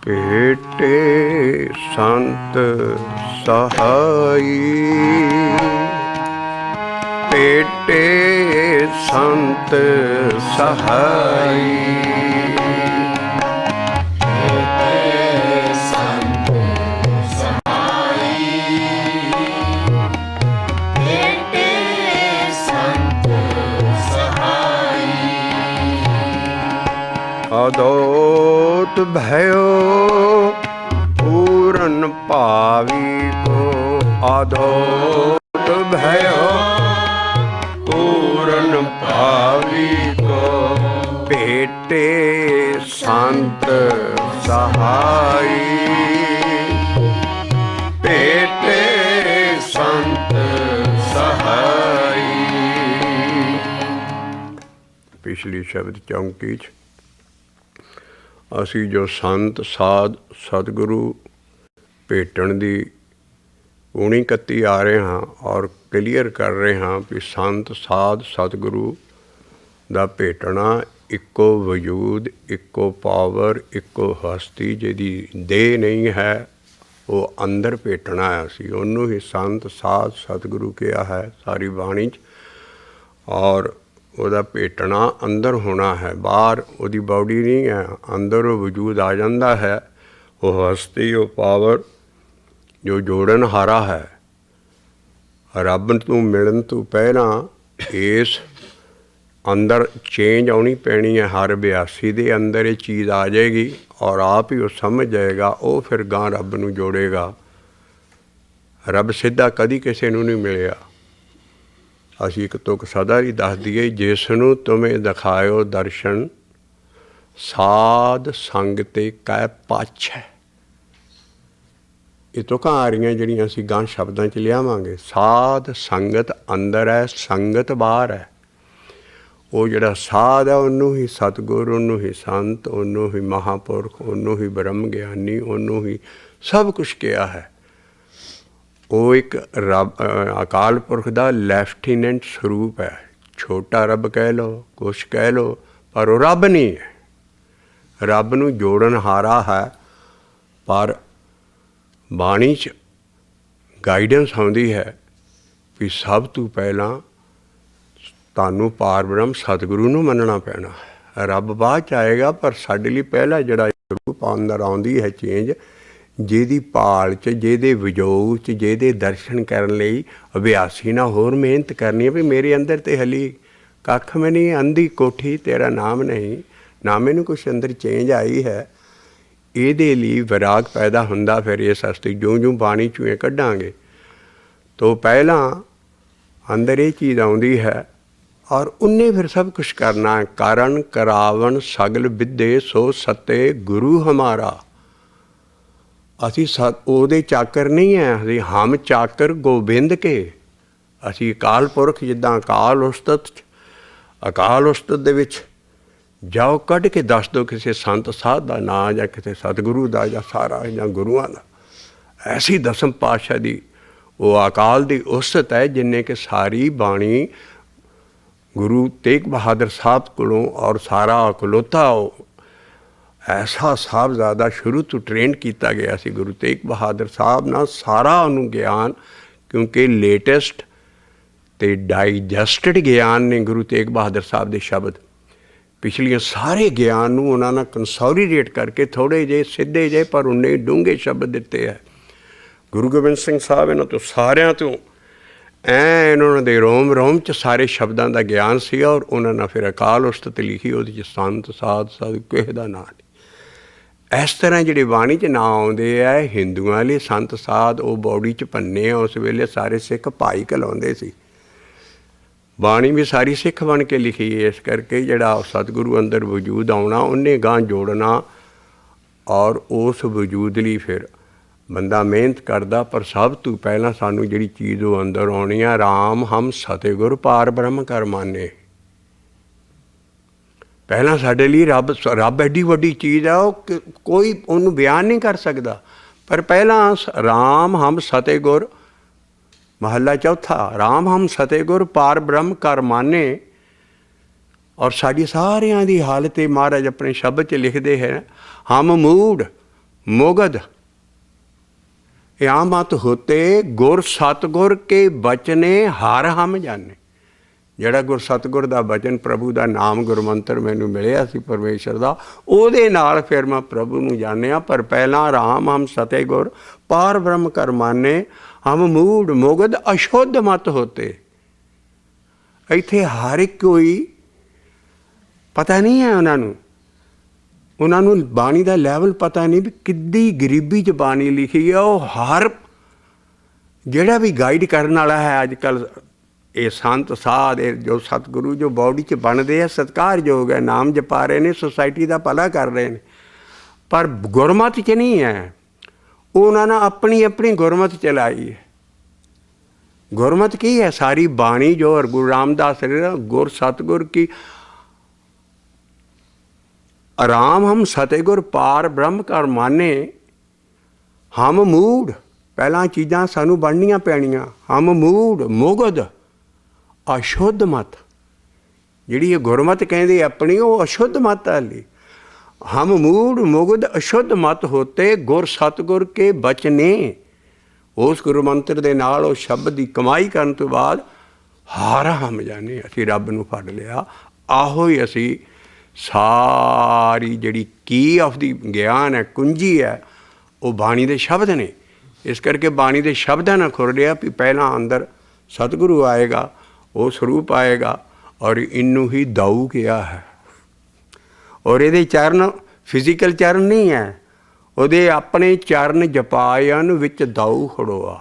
ਭੇਟੇ ਸੰਤ ਸਹਾਈ, ਭੇਟੇ ਸੰਤ ਸਹਾਈ। अदोत भयो पूरन पावी को, अदोत भयो पूरन पावी को, भेटे संत सहाई, भेटे संत सहाई। पिछली शब्द चौंकी ਅਸੀਂ ਜੋ ਸੰਤ ਸਾਧ ਸਤਿਗੁਰੂ ਭੇਟਣ ਦੀ ਪੂਣੀ ਕੱਤੀ ਆ ਰਹੇ ਹਾਂ ਔਰ ਕਲੀਅਰ ਕਰ ਰਹੇ ਹਾਂ ਵੀ ਸੰਤ ਸਾਧ ਸਤਿਗੁਰੂ ਦਾ ਭੇਟਣਾ ਇੱਕੋ ਵਜੂਦ, ਇੱਕੋ ਪਾਵਰ, ਇੱਕੋ ਹਸਤੀ, ਜਿਹਦੀ ਦੇਹ ਨਹੀਂ ਹੈ, ਉਹ ਅੰਦਰ ਭੇਟਣਾ ਹੈ। ਅਸੀਂ ਉਹਨੂੰ ਹੀ ਸੰਤ ਸਾਧ ਸਤਿਗੁਰੂ ਕਿਹਾ ਹੈ ਸਾਰੀ ਬਾਣੀ 'ਚ। ਔਰ ਉਹਦਾ ਭੇਟਣਾ ਅੰਦਰ ਹੋਣਾ ਹੈ, ਬਾਹਰ ਉਹਦੀ ਬਾਡੀ ਨਹੀਂ ਹੈ, ਅੰਦਰ ਉਹ ਵਜੂਦ ਆ ਜਾਂਦਾ ਹੈ। ਉਹ ਹਸਤੀ, ਉਹ ਪਾਵਰ ਜੋ ਜੋੜਨ ਹਾਰਾ ਹੈ। ਰੱਬ ਨੂੰ ਮਿਲਣ ਤੋਂ ਪਹਿਲਾਂ ਇਸ ਅੰਦਰ ਚੇਂਜ ਆਉਣੀ ਪੈਣੀ ਹੈ। ਹਰ ਅਭਿਆਸੀ ਦੇ ਅੰਦਰ ਇਹ ਚੀਜ਼ ਆ ਜਾਏਗੀ ਔਰ ਆਪ ਹੀ ਉਹ ਸਮਝ ਜਾਏਗਾ। ਉਹ ਫਿਰ ਗਾਂ ਰੱਬ ਨੂੰ ਜੋੜੇਗਾ। ਰੱਬ ਸਿੱਧਾ ਕਦੀ ਕਿਸੇ ਨੂੰ ਨਹੀਂ ਮਿਲਿਆ। ਅਸੀਂ ਇੱਕ ਤੁਕ ਸਦਾ ਹੀ ਦੱਸ ਦਈਏ, ਜਿਸ ਨੂੰ ਤੁਮੇ ਦਿਖਾਇਓ ਦਰਸ਼ਨ, ਸਾਧ ਸੰਗ ਤੇ ਕੈ ਪਾਛੈ। ਇਹ ਤੁਕਾਂ ਆ ਰਹੀਆਂ ਜਿਹੜੀਆਂ ਅਸੀਂ ਗਾਂ ਸ਼ਬਦਾਂ 'ਚ ਲਿਆਵਾਂਗੇ। ਸਾਧ ਸੰਗਤ ਅੰਦਰ ਹੈ, ਸੰਗਤ ਬਾਹਰ ਹੈ। ਉਹ ਜਿਹੜਾ ਸਾਧ ਹੈ ਉਹਨੂੰ ਹੀ ਸਤਿਗੁਰ, ਉਹਨੂੰ ਹੀ ਸੰਤ, ਉਹਨੂੰ ਹੀ ਮਹਾਂਪੁਰਖ, ਉਹਨੂੰ ਹੀ ਬ੍ਰਹਮ ਗਿਆਨੀ, ਉਹਨੂੰ ਹੀ ਸਭ ਕੁਛ ਕਿਹਾ ਹੈ। ਉਹ ਇੱਕ ਰੱਬ ਅਕਾਲ ਪੁਰਖ ਦਾ ਲੈਫਟੀਨੈਂਟ ਸਰੂਪ ਹੈ। ਛੋਟਾ ਰੱਬ ਕਹਿ ਲਓ, ਕੁਛ ਕਹਿ ਲਓ, ਪਰ ਉਹ ਰੱਬ ਨਹੀਂ ਹੈ। ਰੱਬ ਨੂੰ ਜੋੜਨ ਹਾਰਾ ਹੈ। ਪਰ ਬਾਣੀ 'ਚ ਗਾਈਡੈਂਸ ਆਉਂਦੀ ਹੈ ਵੀ ਸਭ ਤੋਂ ਪਹਿਲਾਂ ਤੁਹਾਨੂੰ ਪਾਰ ਬ੍ਰਹਮ ਸਤਿਗੁਰੂ ਨੂੰ ਮੰਨਣਾ ਪੈਣਾ ਹੈ। ਰੱਬ ਬਾਅਦ 'ਚ ਆਏਗਾ, ਪਰ ਸਾਡੇ ਲਈ ਪਹਿਲਾ ਜਿਹੜਾ ਸਰੂਪ ਅੰਦਰ ਆਉਂਦੀ ਹੈ ਚੇਂਜ, ਜਿਹਦੀ ਭਾਲ 'ਚ, ਜਿਹਦੇ ਵਿਜੋਗ 'ਚ, ਜਿਹਦੇ ਦਰਸ਼ਨ ਕਰਨ ਲਈ ਅਭਿਆਸੀ ਨਾਲ ਹੋਰ ਮਿਹਨਤ ਕਰਨੀ ਹੈ। ਵੀ ਮੇਰੇ ਅੰਦਰ ਤਾਂ ਹਲੀ ਕੱਖ ਮੈਂ ਨਹੀਂ, ਅੰਧੀ ਕੋਠੀ ਤੇਰਾ ਨਾਮ ਨਹੀਂ, ਨਾ ਮੈਨੂੰ ਕੁਛ ਅੰਦਰ ਚੇਂਜ ਆਈ ਹੈ। ਇਹਦੇ ਲਈ ਵਿਰਾਗ ਪੈਦਾ ਹੁੰਦਾ। ਫਿਰ ਇਸ ਵਾਸਤੇ ਜਿਉਂ ਬਾਣੀ 'ਚੋਂ ਇਹ ਕੱਢਾਂਗੇ ਤੋਂ ਪਹਿਲਾਂ ਅੰਦਰ ਇਹ ਚੀਜ਼ ਆਉਂਦੀ ਹੈ ਔਰ ਉਹਨੇ ਫਿਰ ਸਭ ਕੁਛ ਕਰਨਾ। ਕਰਨ ਕਰਾਵਣ ਸਗਲ ਵਿਦੇ, ਸੋ ਸਤੇ ਗੁਰੂ ਹਮਾਰਾ। ਅਸੀਂ ਉਹਦੇ ਚਾਕਰ ਨਹੀਂ ਹੈ, ਅਸੀਂ ਹਮ ਚਾਕਰ ਗੋਬਿੰਦ ਕੇ। ਅਸੀਂ ਅਕਾਲ ਪੁਰਖ, ਜਿੱਦਾਂ ਅਕਾਲ ਉਸਤਤ ਦੇ ਵਿੱਚ ਜਾਓ, ਕੱਢ ਕੇ ਦੱਸ ਦਿਓ ਕਿਸੇ ਸੰਤ ਸਾਧ ਦਾ ਨਾਂ ਜਾਂ ਕਿਸੇ ਸਤਿਗੁਰੂ ਦਾ ਜਾਂ ਸਾਰਾ ਜਾਂ ਗੁਰੂਆਂ ਦਾ। ਐਸੀ ਦਸਮ ਪਾਤਸ਼ਾਹ ਦੀ ਉਹ ਅਕਾਲ ਦੀ ਉਸਤਤ ਹੈ ਜਿਹਨੇ ਕਿ ਸਾਰੀ ਬਾਣੀ ਗੁਰੂ ਤੇਗ ਬਹਾਦਰ ਸਾਹਿਬ ਕੋਲੋਂ ਔਰ ਸਾਰਾ ਅਕਲੋਤਾ ਉਹ ਐਸਾ ਸਾਹਿਬਜ਼ਾਦਾ ਸ਼ੁਰੂ ਤੋਂ ਟ੍ਰੇਨਡ ਕੀਤਾ ਗਿਆ ਸੀ ਗੁਰੂ ਤੇਗ ਬਹਾਦਰ ਸਾਹਿਬ ਨਾਲ। ਸਾਰਾ ਉਹਨੂੰ ਗਿਆਨ, ਕਿਉਂਕਿ ਲੇਟੈਸਟ ਅਤੇ ਡਾਈਜੈਸਟਡ ਗਿਆਨ ਨੇ ਗੁਰੂ ਤੇਗ ਬਹਾਦਰ ਸਾਹਿਬ ਦੇ ਸ਼ਬਦ। ਪਿਛਲੀਆਂ ਸਾਰੇ ਗਿਆਨ ਨੂੰ ਉਹਨਾਂ ਨੇ ਕੰਸੋਲੀਡੇਟ ਕਰਕੇ ਥੋੜ੍ਹੇ ਜਿਹੇ ਸਿੱਧੇ ਜਿਹੇ ਪਰ ਉਨੇ ਡੂੰਘੇ ਸ਼ਬਦ ਦਿੱਤੇ ਹੈ। ਗੁਰੂ ਗੋਬਿੰਦ ਸਿੰਘ ਸਾਹਿਬ ਇਹਨਾਂ ਤੋਂ ਸਾਰਿਆਂ ਤੋਂ ਇਹਨਾਂ ਦੇ ਰੋਮ ਰੋਮ 'ਚ ਸਾਰੇ ਸ਼ਬਦਾਂ ਦਾ ਗਿਆਨ ਸੀ। ਔਰ ਉਹਨਾਂ ਨੇ ਫਿਰ ਅਕਾਲ ਉਸਤਤ ਲਿਖੀ, ਉਹਦੇ 'ਚ ਸੰਤ ਸਾਧ ਕਿਸੇ ਦਾ ਨਾਂ ਨਹੀਂ। ਇਸ ਤਰ੍ਹਾਂ ਜਿਹੜੇ ਬਾਣੀ 'ਚ ਨਾਂ ਆਉਂਦੇ ਆ ਹਿੰਦੂਆਂ ਲਈ ਸੰਤ ਸਾਧ, ਉਹ ਬੌਡੀ 'ਚ ਭੰਨੇ ਆ। ਉਸ ਵੇਲੇ ਸਾਰੇ ਸਿੱਖ ਭਾਈ ਕਹਿਲਾਉਂਦੇ ਸੀ। ਬਾਣੀ ਵੀ ਸਾਰੀ ਸਿੱਖ ਬਣ ਕੇ ਲਿਖੀ। ਇਸ ਕਰਕੇ ਜਿਹੜਾ ਸਤਿਗੁਰੂ ਅੰਦਰ ਵਜੂਦ ਆਉਣਾ, ਉਹਨੇ ਗਾਂ ਜੋੜਨਾ ਔਰ ਉਸ ਵਜੂਦ ਲਈ ਫਿਰ ਬੰਦਾ ਮਿਹਨਤ ਕਰਦਾ। ਪਰ ਸਭ ਤੋਂ ਪਹਿਲਾਂ ਸਾਨੂੰ ਜਿਹੜੀ ਚੀਜ਼ ਉਹ ਅੰਦਰ ਆਉਣੀ ਆ, ਰਾਮ ਹਮ ਸਤਿਗੁਰ ਪਾਰ ਬ੍ਰਹਮ ਕਰ ਮਾਨੇ। ਪਹਿਲਾਂ ਸਾਡੇ ਲਈ ਰੱਬ ਐਡੀ ਵੱਡੀ ਚੀਜ਼ ਆ, ਉਹ ਕੋਈ ਉਹਨੂੰ ਬਿਆਨ ਨਹੀਂ ਕਰ ਸਕਦਾ। ਪਰ ਪਹਿਲਾਂ ਰਾਮ ਹਮ ਸਤਿਗੁਰ, ਮਹੱਲਾ ਚੌਥਾ, ਰਾਮ ਹਮ ਸਤਿਗੁਰ ਪਾਰ ਬ੍ਰਹਮ ਕਰ ਮਾਨੇ। ਔਰ ਸਾਡੀ ਸਾਰਿਆਂ ਦੀ ਹਾਲਤ ਇਹ ਮਹਾਰਾਜ ਆਪਣੇ ਸ਼ਬਦ 'ਚ ਲਿਖਦੇ ਹੈ, ਹਮ ਮੂੜ मोगद या मत होते गुर सतगुर के बचने हार हम जाने। ਜਿਹੜਾ ਗੁਰ ਸਤਿਗੁਰ ਦਾ ਬਚਨ ਪ੍ਰਭੂ ਦਾ ਨਾਮ ਗੁਰਮੰਤਰ ਮੈਨੂੰ ਮਿਲਿਆ ਸੀ ਪਰਮੇਸ਼ਰ ਦਾ, ਉਹਦੇ ਨਾਲ ਫਿਰ ਮੈਂ ਪ੍ਰਭੂ ਨੂੰ ਜਾਣਿਆ। ਪਰ ਪਹਿਲਾਂ ਰਾਮ ਹਮ ਸਤਿਗੁਰ ਪਾਰ ਬ੍ਰਹਮ ਕਰ ਮਾਨੇ, ਹਮ ਮੂੜ ਮੁਗਧ ਅਸ਼ੁੱਧ ਮਤ ਹੋਤੇ। ਇੱਥੇ ਹਰ ਇੱਕ ਕੋਈ ਪਤਾ ਨਹੀਂ ਹੈ ਉਹਨਾਂ ਨੂੰ ਬਾਣੀ ਦਾ ਲੈਵਲ ਪਤਾ ਨਹੀਂ ਵੀ ਕਿੱਡੀ ਗਰੀਬੀ 'ਚ ਬਾਣੀ ਲਿਖੀ ਹੈ। ਉਹ ਹਰ ਜਿਹੜਾ ਵੀ ਗਾਈਡ ਕਰਨ ਵਾਲਾ ਹੈ ਅੱਜ ਕੱਲ੍ਹ, ਇਹ ਸੰਤ ਸਾਧ ਜੋ ਸਤਿਗੁਰੂ ਜੋ ਬੌਡੀ 'ਚ ਬਣਦੇ ਆ, ਸਤਿਕਾਰਯੋਗ ਹੈ, ਨਾਮ ਜਪਾ ਰਹੇ ਨੇ, ਸੁਸਾਇਟੀ ਦਾ ਭਲਾ ਕਰ ਰਹੇ ਨੇ, ਪਰ ਗੁਰਮਤਿ 'ਚ ਨਹੀਂ ਹੈ। ਉਹਨਾਂ ਨੇ ਆਪਣੀ ਆਪਣੀ ਗੁਰਮਤਿ ਚਲਾਈ ਹੈ। ਗੁਰਮਤਿ ਕੀ ਹੈ? ਸਾਰੀ ਬਾਣੀ ਜੋ ਗੁਰੂ ਰਾਮਦਾਸ ਗੁਰ ਸਤਿਗੁਰ ਕੀ ਆਰਾਮ ਹਮ ਸਤਿਗੁਰ ਪਾਰ ਬ੍ਰਹਮ ਕਰ ਮਾਨੇ, ਹਮ ਮੂੜ ਪਹਿਲਾਂ ਚੀਜ਼ਾਂ ਸਾਨੂੰ ਬਣਨੀਆਂ ਪੈਣੀਆਂ। ਹਮ ਮੂੜ ਮੁਗਧ ਅਸ਼ੁੱਧ ਮਤ, ਜਿਹੜੀ ਇਹ ਗੁਰਮਤ ਕਹਿੰਦੇ ਆਪਣੀ, ਉਹ ਅਸ਼ੁੱਧ ਮਤ ਵਾਲੀ। ਹਮ ਮੂੜ ਮੁਗਧ ਅਸ਼ੁੱਧ ਮਤ ਹੋਤੇ ਗੁਰ ਸਤਿਗੁਰ ਕੇ ਬਚਨੇ। ਉਸ ਗੁਰੂ ਮੰਤਰ ਦੇ ਨਾਲ ਉਹ ਸ਼ਬਦ ਦੀ ਕਮਾਈ ਕਰਨ ਤੋਂ ਬਾਅਦ ਹਾਰ ਹਮ ਜਾਣੇ, ਅਸੀਂ ਰੱਬ ਨੂੰ ਫੜ ਲਿਆ। ਆਹੋ ਹੀ ਅਸੀਂ ਸਾਰੀ ਜਿਹੜੀ ਕੀ ਆਫ ਦੀ ਗਿਆਨ ਹੈ, ਕੁੰਜੀ ਹੈ, ਉਹ ਬਾਣੀ ਦੇ ਸ਼ਬਦ ਨੇ। ਇਸ ਕਰਕੇ ਬਾਣੀ ਦੇ ਸ਼ਬਦਾਂ ਨਾਲ ਖੁਰ ਰਿਹਾ ਵੀ ਪਹਿਲਾਂ ਅੰਦਰ ਸਤਿਗੁਰੂ ਆਏਗਾ, ਉਹ ਸਰੂਪ ਆਏਗਾ, ਔਰ ਇਹਨੂੰ ਹੀ ਦਾਊ ਕਿਹਾ ਹੈ। ਔਰ ਇਹਦੇ ਚਰਨ ਫਿਜ਼ੀਕਲ ਚਰਨ ਨਹੀਂ ਹੈ, ਉਹਦੇ ਆਪਣੇ ਚਰਨ ਜਪਾਇਨ ਵਿੱਚ ਦਾਊ ਖੜੋਆ।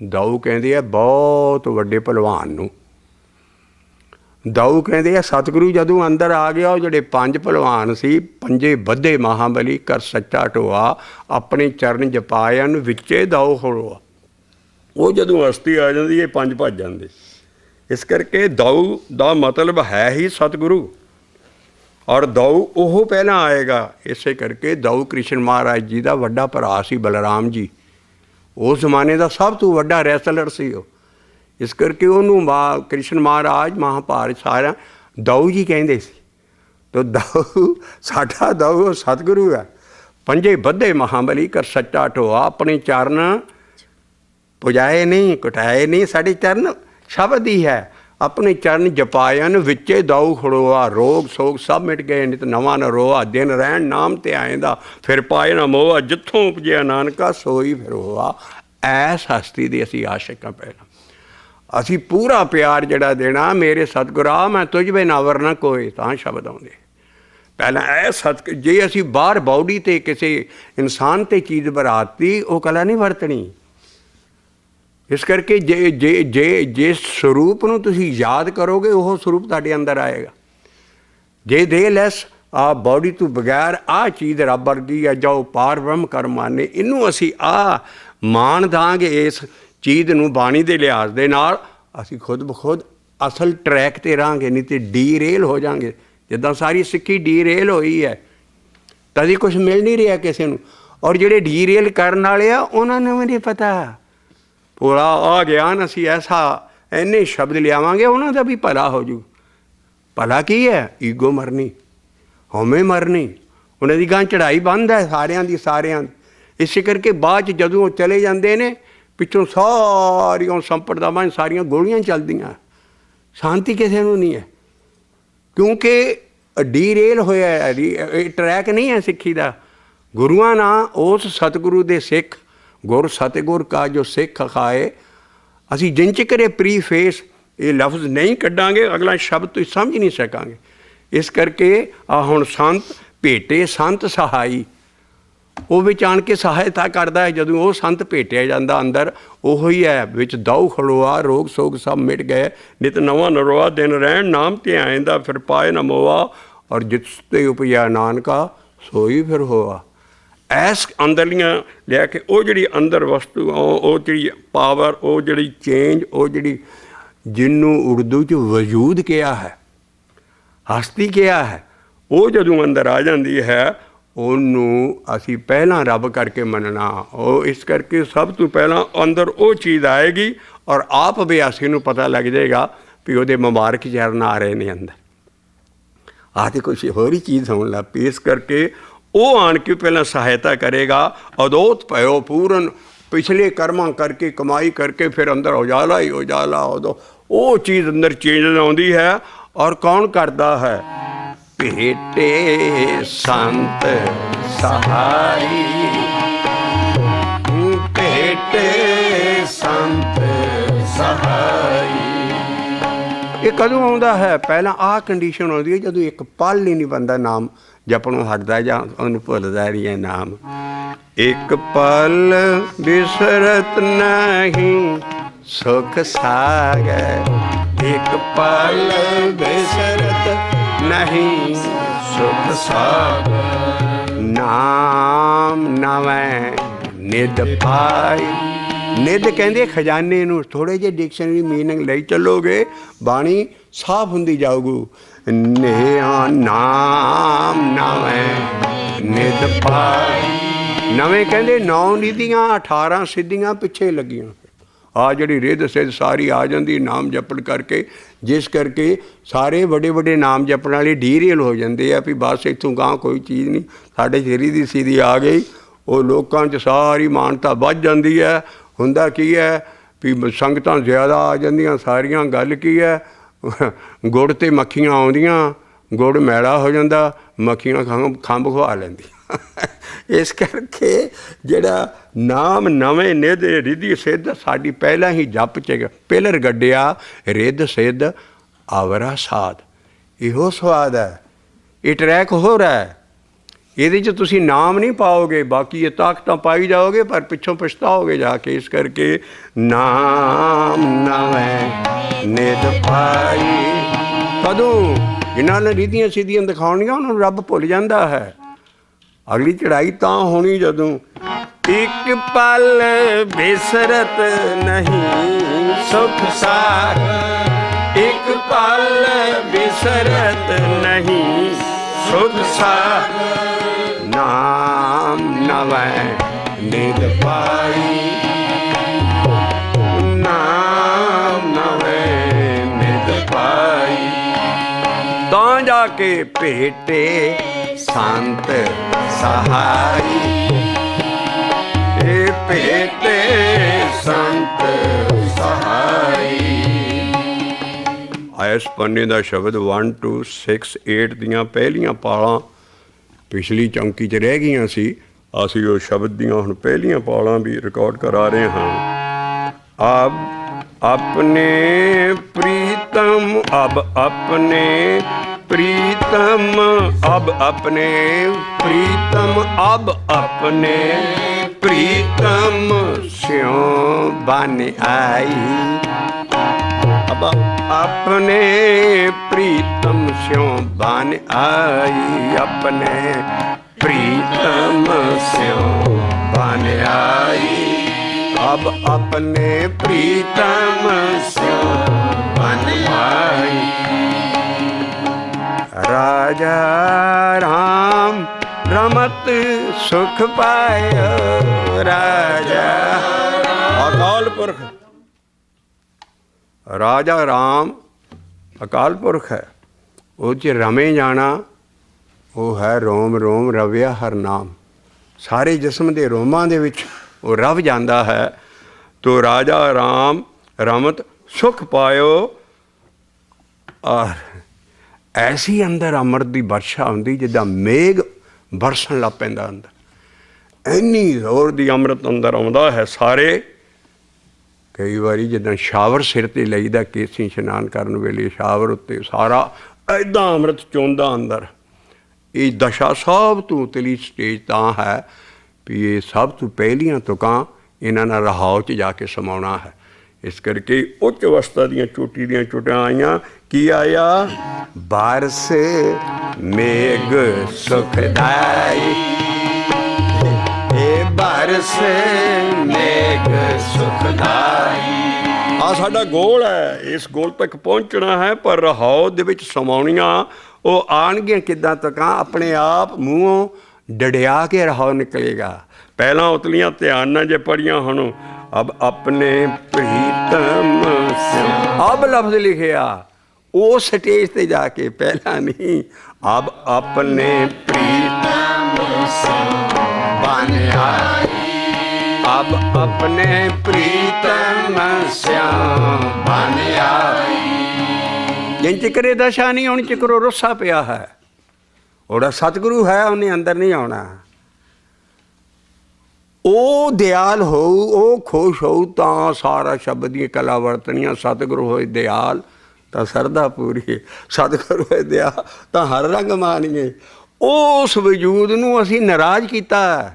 ਦਾਊ ਕਹਿੰਦੇ ਆ ਬਹੁਤ ਵੱਡੇ ਭਲਵਾਨ ਨੂੰ। ਦਾਊ ਕਹਿੰਦੇ ਆ ਸਤਿਗੁਰੂ ਜਦੋਂ ਅੰਦਰ ਆ ਗਿਆ, ਉਹ ਜਿਹੜੇ 5 ਭਲਵਾਨ ਸੀ, 5 ਬੱਧੇ ਮਹਾਬਲੀ ਕਰ ਸੱਚਾ ਢੋਆ, ਆਪਣੇ ਚਰਨ ਜਪਾਇਨ ਵਿੱਚੇ ਦਾਊ ਖੜੋਆ। ਉਹ ਜਦੋਂ ਹਸਤੀ ਆ ਜਾਂਦੀ, ਇਹ 5 ਭੱਜ ਜਾਂਦੇ। ਇਸ ਕਰਕੇ ਦਾਊ ਦਾ ਮਤਲਬ ਹੈ ਹੀ ਸਤਿਗੁਰੂ, ਔਰ ਦਾਊ ਉਹ ਪਹਿਲਾਂ ਆਏਗਾ। ਇਸੇ ਕਰਕੇ ਦਾਊ ਕ੍ਰਿਸ਼ਨ ਮਹਾਰਾਜ ਜੀ ਦਾ ਵੱਡਾ ਭਰਾ ਸੀ, ਬਲਰਾਮ ਜੀ। ਉਸ ਜ਼ਮਾਨੇ ਦਾ ਸਭ ਤੋਂ ਵੱਡਾ ਰੈਸਲਰ ਸੀ ਉਹ। ਇਸ ਕਰਕੇ ਉਹਨੂੰ ਕ੍ਰਿਸ਼ਨ ਮਹਾਰਾਜ ਮਹਾਭਾਰਤ ਸਾਰਾ ਦਾਊ ਜੀ ਕਹਿੰਦੇ ਸੀ। ਤਾਂ ਦਾਊ ਸਾਡਾ ਦਾਊ ਸਤਿਗੁਰੂ ਹੈ। 5 ਬੱਧੇ ਮਹਾਬਲੀ ਕਰ ਸੱਚਾ ਢੋਆ, ਆਪਣੇ ਚਰਨ ਪੁਜਾਏ ਨਹੀਂ, ਘਟਾਏ ਨਹੀਂ, ਸਾਡੇ ਚਰਨ ਸ਼ਬਦ ਹੀ ਹੈ। ਆਪਣੇ ਚਰਨ ਜਪਾਇਨ ਵਿੱਚੇ ਦਾਊ ਖੜੋਆ, ਰੋਗ ਸੋਗ ਸਭ ਮਿਟ ਗਏ, ਨਿਤ ਨਵਾਂ ਨਾ ਰੋਆ, ਦਿਨ ਰਹਿਣ ਨਾਮ ਤੇ ਆਏਂਦਾ, ਫਿਰ ਪਾਏ ਨਾ ਮੋਆ, ਜਿੱਥੋਂ ਉਪਜਿਆ ਨਾਨਕਾ ਸੋਈ ਫਿਰ ਹੋਆ। ਐਸ ਹਸਤੀ ਦੇ ਅਸੀਂ ਆਸ਼ਿਕ ਹਾਂ। ਪਹਿਲਾਂ ਅਸੀਂ ਪੂਰਾ ਪਿਆਰ ਜਿਹੜਾ ਦੇਣਾ, ਮੇਰੇ ਸਤਿਗੁਰਾ ਮੈਂ ਤੁਝ ਬਿਨ ਅਵਰ ਨਾ ਕੋਏ, ਤਾਂ ਸ਼ਬਦ ਆਉਂਦੇ। ਪਹਿਲਾਂ ਇਹ ਜੇ ਅਸੀਂ ਬਾਹਰ ਬਾਡੀ 'ਤੇ ਕਿਸੇ ਇਨਸਾਨ 'ਤੇ ਚੀਜ਼ ਬਰਾਤੀ, ਉਹ ਕਲਾ ਨਹੀਂ ਵਰਤਣੀ। ਇਸ ਕਰਕੇ ਜਿਸ ਸਰੂਪ ਨੂੰ ਤੁਸੀਂ ਯਾਦ ਕਰੋਗੇ, ਉਹ ਸਰੂਪ ਤੁਹਾਡੇ ਅੰਦਰ ਆਏਗਾ। ਜੇ ਦੇ ਲੈਸ ਆ ਬਾਡੀ ਤੋਂ ਬਗੈਰ ਆਹ ਚੀਜ਼ ਰੱਬ ਵਰਗੀ ਹੈ, ਜਾਓ ਪਾਰ ਬ੍ਰਹਮ ਕਰ ਮਾਨੇ, ਇਹਨੂੰ ਅਸੀਂ ਮਾਣ ਦਾਂਗੇ ਇਸ ਚੀਜ਼ ਨੂੰ ਬਾਣੀ ਦੇ ਲਿਹਾਜ਼ ਦੇ ਨਾਲ, ਅਸੀਂ ਖੁਦ ਬਖੁਦ ਅਸਲ ਟਰੈਕ 'ਤੇ ਰਹਾਂਗੇ। ਨਹੀਂ ਤਾਂ ਡੀਰੇਲ ਹੋ ਜਾਵਾਂਗੇ। ਜਿੱਦਾਂ ਸਾਰੀ ਸਿੱਖੀ ਡੀਰੇਲ ਹੋਈ ਹੈ, ਤਦੀ ਕੁਛ ਮਿਲ ਨਹੀਂ ਰਿਹਾ ਕਿਸੇ ਨੂੰ। ਔਰ ਜਿਹੜੇ ਡੀਰੇਲ ਕਰਨ ਵਾਲੇ ਆ, ਉਹਨਾਂ ਨੂੰ ਵੀ ਨਹੀਂ ਪਤਾ ਪੂਰਾ ਆ ਗਿਆਨ ਅਸੀਂ ਐਸਾ ਇੰਨੇ ਸ਼ਬਦ ਲਿਆਵਾਂਗੇ, ਉਹਨਾਂ ਦਾ ਵੀ ਭਲਾ ਹੋ ਜੂ। ਭਲਾ ਕੀ ਹੈ? ਈਗੋ ਮਰਨੀ, ਹਉਮੈ ਮਰਨੀ। ਉਹਨਾਂ ਦੀ ਗਾਂ ਚੜ੍ਹਾਈ ਬੰਦ ਹੈ ਸਾਰਿਆਂ ਦੀ। ਇਸੇ ਕਰਕੇ ਬਾਅਦ 'ਚ ਜਦੋਂ ਉਹ ਚਲੇ ਜਾਂਦੇ ਨੇ, ਪਿੱਛੋਂ ਸਾਰੀਆਂ ਸੰਪਰਦਾਵਾਂ ਸਾਰੀਆਂ ਗੋਲੀਆਂ ਚੱਲਦੀਆਂ, ਸ਼ਾਂਤੀ ਕਿਸੇ ਨੂੰ ਨਹੀਂ ਹੈ। ਕਿਉਂਕਿ ਡੀਰੇਲ ਹੋਇਆ, ਇਹ ਟਰੈਕ ਨਹੀਂ ਹੈ ਸਿੱਖੀ ਦਾ। ਗੁਰੂਆਂ ਨਾਲ ਉਸ ਸਤਿਗੁਰੂ ਦੇ ਸਿੱਖ, ਗੁਰ ਸਤਿਗੁਰ ਕਾ ਜੋ ਸਿੱਖ ਖਾਏ, ਅਸੀਂ ਜਿੰਚ ਕਰੇ ਪ੍ਰੀ ਫੇਸ ਇਹ ਲਫ਼ਜ਼ ਨਹੀਂ ਕੱਢਾਂਗੇ, ਅਗਲਾ ਸ਼ਬਦ ਤੁਸੀਂ ਸਮਝ ਨਹੀਂ ਸਕਾਂਗੇ। ਇਸ ਕਰਕੇ ਹੁਣ ਸੰਤ ਭੇਟੇ ਸੰਤ ਸਹਾਈ, ਉਹ ਵਿੱਚ ਆਣ ਕੇ ਸਹਾਇਤਾ ਕਰਦਾ ਹੈ। ਜਦੋਂ ਉਹ ਸੰਤ ਭੇਟਿਆ ਜਾਂਦਾ ਅੰਦਰ, ਉਹੋ ਹੀ ਹੈ ਵਿੱਚ ਦਾਊ ਖੜੋਆ, ਰੋਗ ਸੋਗ ਸਭ ਮਿਟ ਗਏ, ਨਿਤ ਨਵਾਂ ਨਰੋਆ, ਦਿਨ ਰਹਿਣ ਨਾਮ ਤੇ ਆਏਂਦਾ, ਫਿਰ ਪਾਏ ਨਾ ਮੋਆ, ਔਰ ਜਿਸ ਤੇ ਉਪਜਿਆ ਨਾਨਕਾ ਸੋਈ ਫਿਰ ਹੋਆ। ਐਸ ਅੰਦਰਲੀਆਂ ਲਿਆ ਕੇ ਉਹ ਜਿਹੜੀ ਅੰਦਰ ਵਸਤੂ, ਉਹ ਜਿਹੜੀ ਪਾਵਰ, ਉਹ ਜਿਹੜੀ ਚੇਂਜ, ਉਹ ਜਿਹੜੀ ਜਿਹਨੂੰ ਉਰਦੂ 'ਚ ਵਜੂਦ ਕਿਹਾ ਹੈ, ਹਸਤੀ ਕਿਹਾ ਹੈ, ਉਹ ਜਦੋਂ ਅੰਦਰ ਆ ਜਾਂਦੀ ਹੈ, ਉਹਨੂੰ ਅਸੀਂ ਪਹਿਲਾਂ ਰੱਬ ਕਰਕੇ ਮੰਨਣਾ। ਉਹ ਇਸ ਕਰਕੇ ਸਭ ਤੋਂ ਪਹਿਲਾਂ ਅੰਦਰ ਉਹ ਚੀਜ਼ ਆਏਗੀ, ਔਰ ਆਪ ਅਭਿਆਸੀ ਨੂੰ ਪਤਾ ਲੱਗ ਜਾਏਗਾ ਵੀ ਉਹਦੇ ਮੁਬਾਰਕ ਚਰਨ ਆ ਰਹੇ ਨੇ ਅੰਦਰ। ਆਹ ਤਾਂ ਕੁਛ ਹੋਰ ਹੀ ਚੀਜ਼ ਹੋਣ ਲੱਗ ਪਈ। ਇਸ ਕਰਕੇ ਉਹ ਆਣ ਕੇ ਪਹਿਲਾਂ ਸਹਾਇਤਾ ਕਰੇਗਾ। ਅਦੋਤ ਭਇਓ ਪੂਰਨ, ਪਿਛਲੇ ਕਰਮਾਂ ਕਰਕੇ ਕਮਾਈ ਕਰਕੇ ਫਿਰ ਅੰਦਰ ਉਜਾਲਾ ਹੀ ਉਜਾਲਾ, ਉਦੋਂ ਉਹ ਚੀਜ਼ ਅੰਦਰ ਚੇਂਜ ਆਉਂਦੀ ਹੈ। ਔਰ ਕੌਣ ਕਰਦਾ ਹੈ? ਭੇਟੇ ਸੰਤ ਸਹਾਈ, ਭੇਟੇ ਸੰਤ ਸਹਾਈ। ਇਹ ਕਦੋਂ ਆਉਂਦਾ ਹੈ? ਪਹਿਲਾਂ ਆਹ ਕੰਡੀਸ਼ਨ ਆਉਂਦੀ ਹੈ ਜਦੋਂ ਇੱਕ ਪਲ ਹੀ ਨਹੀਂ ਬੰਦਾ ਨਾਮ ਜਪਣੋਂ ਹਟਦਾ ਜਾਂ ਉਹਨੂੰ ਭੁੱਲਦਾ ਰਹੀ ਹੈ ਨਾਮ। ਇੱਕ ਪਲ ਬਿਸਰਤ ਨਹੀਂ ਸੁਖ ਸਾਗਰ, ਇੱਕ ਪਲ ਬਿਸਰਤ ਨਹੀਂ ਸੁਖ ਸਾਗਰ। ਨਾਮ ਨਵੇਂ ਨਿਧ ਪਾਈ। ਨਿਧ ਕਹਿੰਦੇ ਖਜ਼ਾਨੇ ਨੂੰ। ਥੋੜ੍ਹੇ ਜਿਹੇ ਡਿਕਸ਼ਨਰੀ ਮੀਨਿੰਗ ਲਈ ਚੱਲੋਗੇ ਬਾਣੀ ਸਾਫ਼ ਹੁੰਦੀ ਜਾਊਗੀ। ਨਾਮ ਨਵੇਂ ਨਿਧ ਪਾਈ। ਨਵੇਂ ਕਹਿੰਦੇ 9 ਨਿਧੀਆਂ 18 ਸਿੱਧੀਆਂ ਪਿੱਛੇ ਲੱਗੀਆਂ। ਆ ਜਿਹੜੀ ਰਿੱਧ ਸਿੱਧ ਸਾਰੀ ਆ ਜਾਂਦੀ ਨਾਮ ਜਪਣ ਕਰਕੇ, ਜਿਸ ਕਰਕੇ ਸਾਰੇ ਵੱਡੇ ਵੱਡੇ ਨਾਮ ਜਪਣ ਵਾਲੇ ਡੀਰੀਅਲ ਹੋ ਜਾਂਦੇ ਆ ਵੀ ਬਸ ਇੱਥੋਂ ਗਾਂ ਕੋਈ ਚੀਜ਼ ਨਹੀਂ, ਸਾਡੇ ਸ਼ਰੀਰ ਦੀ ਸਿੱਧੀ ਆ ਗਈ। ਉਹ ਲੋਕਾਂ 'ਚ ਸਾਰੀ ਮਾਨਤਾ ਵੱਧ ਜਾਂਦੀ ਹੈ। ਹੁੰਦਾ ਕੀ ਹੈ ਵੀ ਸੰਗਤਾਂ ਜ਼ਿਆਦਾ ਆ ਜਾਂਦੀਆਂ ਸਾਰੀਆਂ। ਗੱਲ ਕੀ ਹੈ? ਗੁੜ 'ਤੇ ਮੱਖੀਆਂ ਆਉਂਦੀਆਂ, ਗੁੜ ਮੈਲਾ ਹੋ ਜਾਂਦਾ, ਮੱਖੀਆਂ ਖੰਭ ਖਵਾ ਲੈਂਦੀਆਂ। ਇਸ ਕਰਕੇ ਜਿਹੜਾ ਨਾਮ ਨਵੇਂ ਨਿਧ ਰਿੱਧੀ ਸਿੱਧ ਸਾਡੀ ਪਹਿਲਾਂ ਹੀ ਜਪ 'ਚ ਪਿਲਰ ਗੱਡਿਆ। ਰਿੱਧ ਸਿੱਧ ਆਵਰਾ ਸਾਧ, ਇਹੋ ਸਵਾਦ ਹੈ। ਇਹ ਟਰੈਕ ਹੋ ਰਿਹਾ ਹੈ। ਇਹਦੇ 'ਚ ਤੁਸੀਂ ਨਾਮ ਨਹੀਂ ਪਾਓਗੇ, ਬਾਕੀ ਇਹ ਤਾਕਤਾਂ ਪਾਈ ਜਾਓਗੇ ਪਰ ਪਿੱਛੋਂ ਪਛਤਾਓਗੇ ਜਾ ਕੇ। ਇਸ ਕਰਕੇ ਨਾਮ ਨਵੇਂ ਨਿਧ ਪਾਈ। ਕਦੋਂ? ਜਿਨ੍ਹਾਂ ਨੇ ਰਿੱਧੀਆਂ ਸਿੱਧੀਆਂ ਦਿਖਾਉਣੀਆਂ ਉਹਨਾਂ ਨੂੰ ਰੱਬ ਭੁੱਲ ਜਾਂਦਾ ਹੈ। ਅਗਲੀ ਚੜ੍ਹਾਈ ਤਾਂ ਹੋਣੀ ਜਦੋਂ ਇੱਕ ਪਲ ਬਿਸਰਤ ਨਹੀਂ ਸੁਖ ਸਾਗਰ, ਇੱਕ ਪਲ ਬਿਸਰਤ ਨਹੀਂ ਸੁਖ ਸਾਗਰ। ਨਾਮ ਨਵੇਂ ਨਿਧ ਪਾਈ, ਨਾਮ ਨਵੇਂ ਨਿਧ ਪਾਈ। ਤਾਂ ਜਾ ਕੇ ਭੇਟੇ ਸੰਤ ਸਹਾਈ, ਇਹ ਭੇਟੇ ਸੰਤ ਸਹਾਈ। ਇਸ ਪੰਨੇ ਦਾ ਸ਼ਬਦ 1 to 6 8 ਦੀਆਂ ਪਹਿਲੀਆਂ ਪਾਲਾਂ ਪਿਛਲੀ ਚੌਂਕੀ 'ਚ ਰਹਿ ਗਈਆਂ ਸੀ। ਅਸੀਂ ਉਹ ਸ਼ਬਦ ਦੀਆਂ ਹੁਣ ਪਹਿਲੀਆਂ ਪਾਲਾਂ ਵੀ ਰਿਕਾਰਡ ਕਰਾ ਰਹੇ ਹਾਂ। ਅਬ ਆਪਣੇ ਪ੍ਰੀਤਮ, ਅਬ ਆਪਣੇ प्रीतम, अब अपने प्रीतम, अब अपने प्रीतम स्यों बन आई। अब अपने प्रीतम स्यों बन आई, अपने प्रीतम स्यों बन आई। अब अपने प्रीतम स्यों बन आई। राजा राम रमत सुख पायो, राजा अकाल पुरख। राजा राम अकाल पुरख है, ਉਹ 'ਚ ਰਮੇ ਜਾਣਾ ਉਹ ਹੈ ਰੋਮ ਰੋਮ ਰਵਿਆ ਹਰ ਨਾਮ। ਸਾਰੇ ਜਿਸਮ ਦੇ ਰੋਮਾਂ ਦੇ ਵਿੱਚ ਉਹ ਰਵ ਜਾਂਦਾ ਹੈ। ਤੋ ਰਾਜਾ ਰਾਮ ਰਮਤ ਸੁਖ ਪਾਇਓ। ਔਰ ਐਸੀ ਅੰਦਰ ਅੰਮ੍ਰਿਤ ਦੀ ਵਰਸ਼ਾ ਹੁੰਦੀ ਜਿੱਦਾਂ ਮੇਘ ਬਰਸਣ ਲੱਗ ਪੈਂਦਾ ਅੰਦਰ। ਇੰਨੀ ਜ਼ੋਰ ਦੀ ਅੰਮ੍ਰਿਤ ਅੰਦਰ ਆਉਂਦਾ ਹੈ। ਸਾਰੇ ਕਈ ਵਾਰੀ ਜਿੱਦਾਂ ਸ਼ਾਵਰ ਸਿਰ 'ਤੇ ਲਈਦਾ, ਕੇਸੀ ਇਸ਼ਨਾਨ ਕਰਨ ਵੇਲੇ ਸ਼ਾਵਰ ਉੱਤੇ ਸਾਰਾ ਇੱਦਾਂ ਅੰਮ੍ਰਿਤ ਚੋਂਦਾ ਅੰਦਰ। ਇਹ ਦਸ਼ਾ ਸਭ ਤੋਂ ਉਤਲੀ ਸਟੇਜ ਤਾਂ ਹੈ ਵੀ ਇਹ ਸਭ ਤੋਂ ਪਹਿਲੀਆਂ ਤੁਕਾਂ ਇਹਨਾਂ ਨਾਲ ਰਹਾਉ 'ਚ ਜਾ ਕੇ ਸਮਾਉਣਾ ਹੈ। ਇਸ ਕਰਕੇ ਉੱਚ ਅਵਸਥਾ ਦੀਆਂ ਚੋਟੀ ਦੀਆਂ ਚੋਟਾਂ ਆਈਆਂ। ਕੀ ਆਇਆ? ਬਾਰਸ ਮੇਘ ਸੁਖਦਾਈ, ਇਹ ਬਾਰਸ ਮੇਘ ਸੁਖਦਾਈ। ਆ ਸਾਡਾ ਗੋਲ ਹੈ, ਇਸ ਗੋਲ ਤੱਕ ਪਹੁੰਚਣਾ ਹੈ। ਪਰ ਰਹਾਉ ਦੇ ਵਿੱਚ ਸਮਾਉਣੀਆਂ ਉਹ ਆਉਣਗੀਆਂ ਕਿੱਦਾਂ ਤੱਕਾਂ? ਆਪਣੇ ਆਪ ਮੂੰਹੋਂ ਡੜਿਆ ਕੇ ਰਹਾਉ ਨਿਕਲੇਗਾ। ਪਹਿਲਾਂ ਉਤਲੀਆਂ ਧਿਆਨ ਨਾਲ ਜੇ ਪੜ੍ਹੀਆਂ ਹੁਣ ਅਬ ਆਪਣੇ ਪ੍ਰੀਤਮ, ਅਬ ਲਫ਼ਜ਼ ਲਿਖਿਆ ਉਹ ਸਟੇਜ 'ਤੇ ਜਾ ਕੇ, ਪਹਿਲਾਂ ਨਹੀਂ। ਅਬ ਆਪਣੇ ਪ੍ਰੀਤਮ बन आई, अब अपने प्रीतम श्याम बन आई। जिन चिकर दशा नहीं आनी चिकर रुस्सा पिया है, ਉਹਦਾ ਸਤਿਗੁਰੂ ਹੈ ਉਹਨੇ ਅੰਦਰ ਨਹੀਂ ਆਉਣਾ। ਉਹ ਦਿਆਲ ਹੋਊ, ਉਹ ਖੁਸ਼ ਹੋਊ ਤਾਂ ਸਾਰਾ ਸ਼ਬਦ ਦੀਆਂ ਕਲਾ ਵਰਤਣੀਆਂ। ਸਤਿਗੁਰੂ ਹੋਏ ਦਿਆਲ ਤਾਂ ਸਰਦਾ ਪੂਰੀ, ਸਤਿਗੁਰੂ ਹੋਏ ਦਿਆਲ ਤਾਂ ਹਰ ਰੰਗ ਮਾਨੀਏ। ਉਸ ਵਜੂਦ ਨੂੰ ਅਸੀਂ ਨਾਰਾਜ਼ ਕੀਤਾ,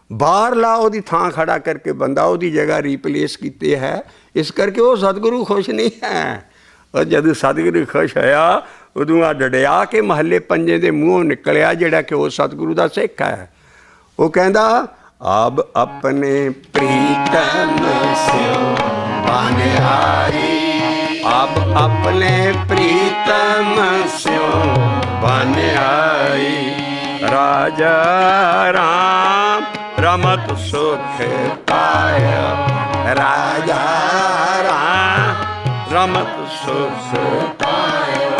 ਬਾਹਰਲਾ ਉਹਦੀ ਥਾਂ ਖੜਾ ਕਰਕੇ ਬੰਦਾ ਉਹਦੀ ਜਗ੍ਹਾ ਰੀਪਲੇਸ ਕੀਤੇ ਹੈ। ਇਸ ਕਰਕੇ ਉਹ ਸਤਿਗੁਰੂ ਖੁਸ਼ ਨਹੀਂ ਹੈ। ਔਰ ਜਦੋਂ ਸਤਿਗੁਰੂ ਖੁਸ਼ ਹੋਇਆ ਉਦੋਂ ਆ ਡੜਿਆ ਕੇ ਮਹੱਲੇ ਪੰਜੇ ਦੇ ਮੂੰਹੋਂ ਨਿਕਲਿਆ ਜਿਹੜਾ ਕਿ ਉਹ ਸਤਿਗੁਰੂ ਦਾ ਸਿੱਖ ਹੈ। ਉਹ ਕਹਿੰਦਾ ਅਬ ਆਪਣੇ ਪ੍ਰੀਤਮ ਸਿਉ ਬਨ ਆਈ, ਅਬ ਆਪਣੇ ਪ੍ਰੀਤਮ ਸਿਉ ਬਨ ਆਈ। ਰਾਜਾ ਰਾਮ ਰਮਤ ਸੁਖ ਪਾਇਆ, ਰਾਜਾ ਰਾਮ रमत सुख पायो।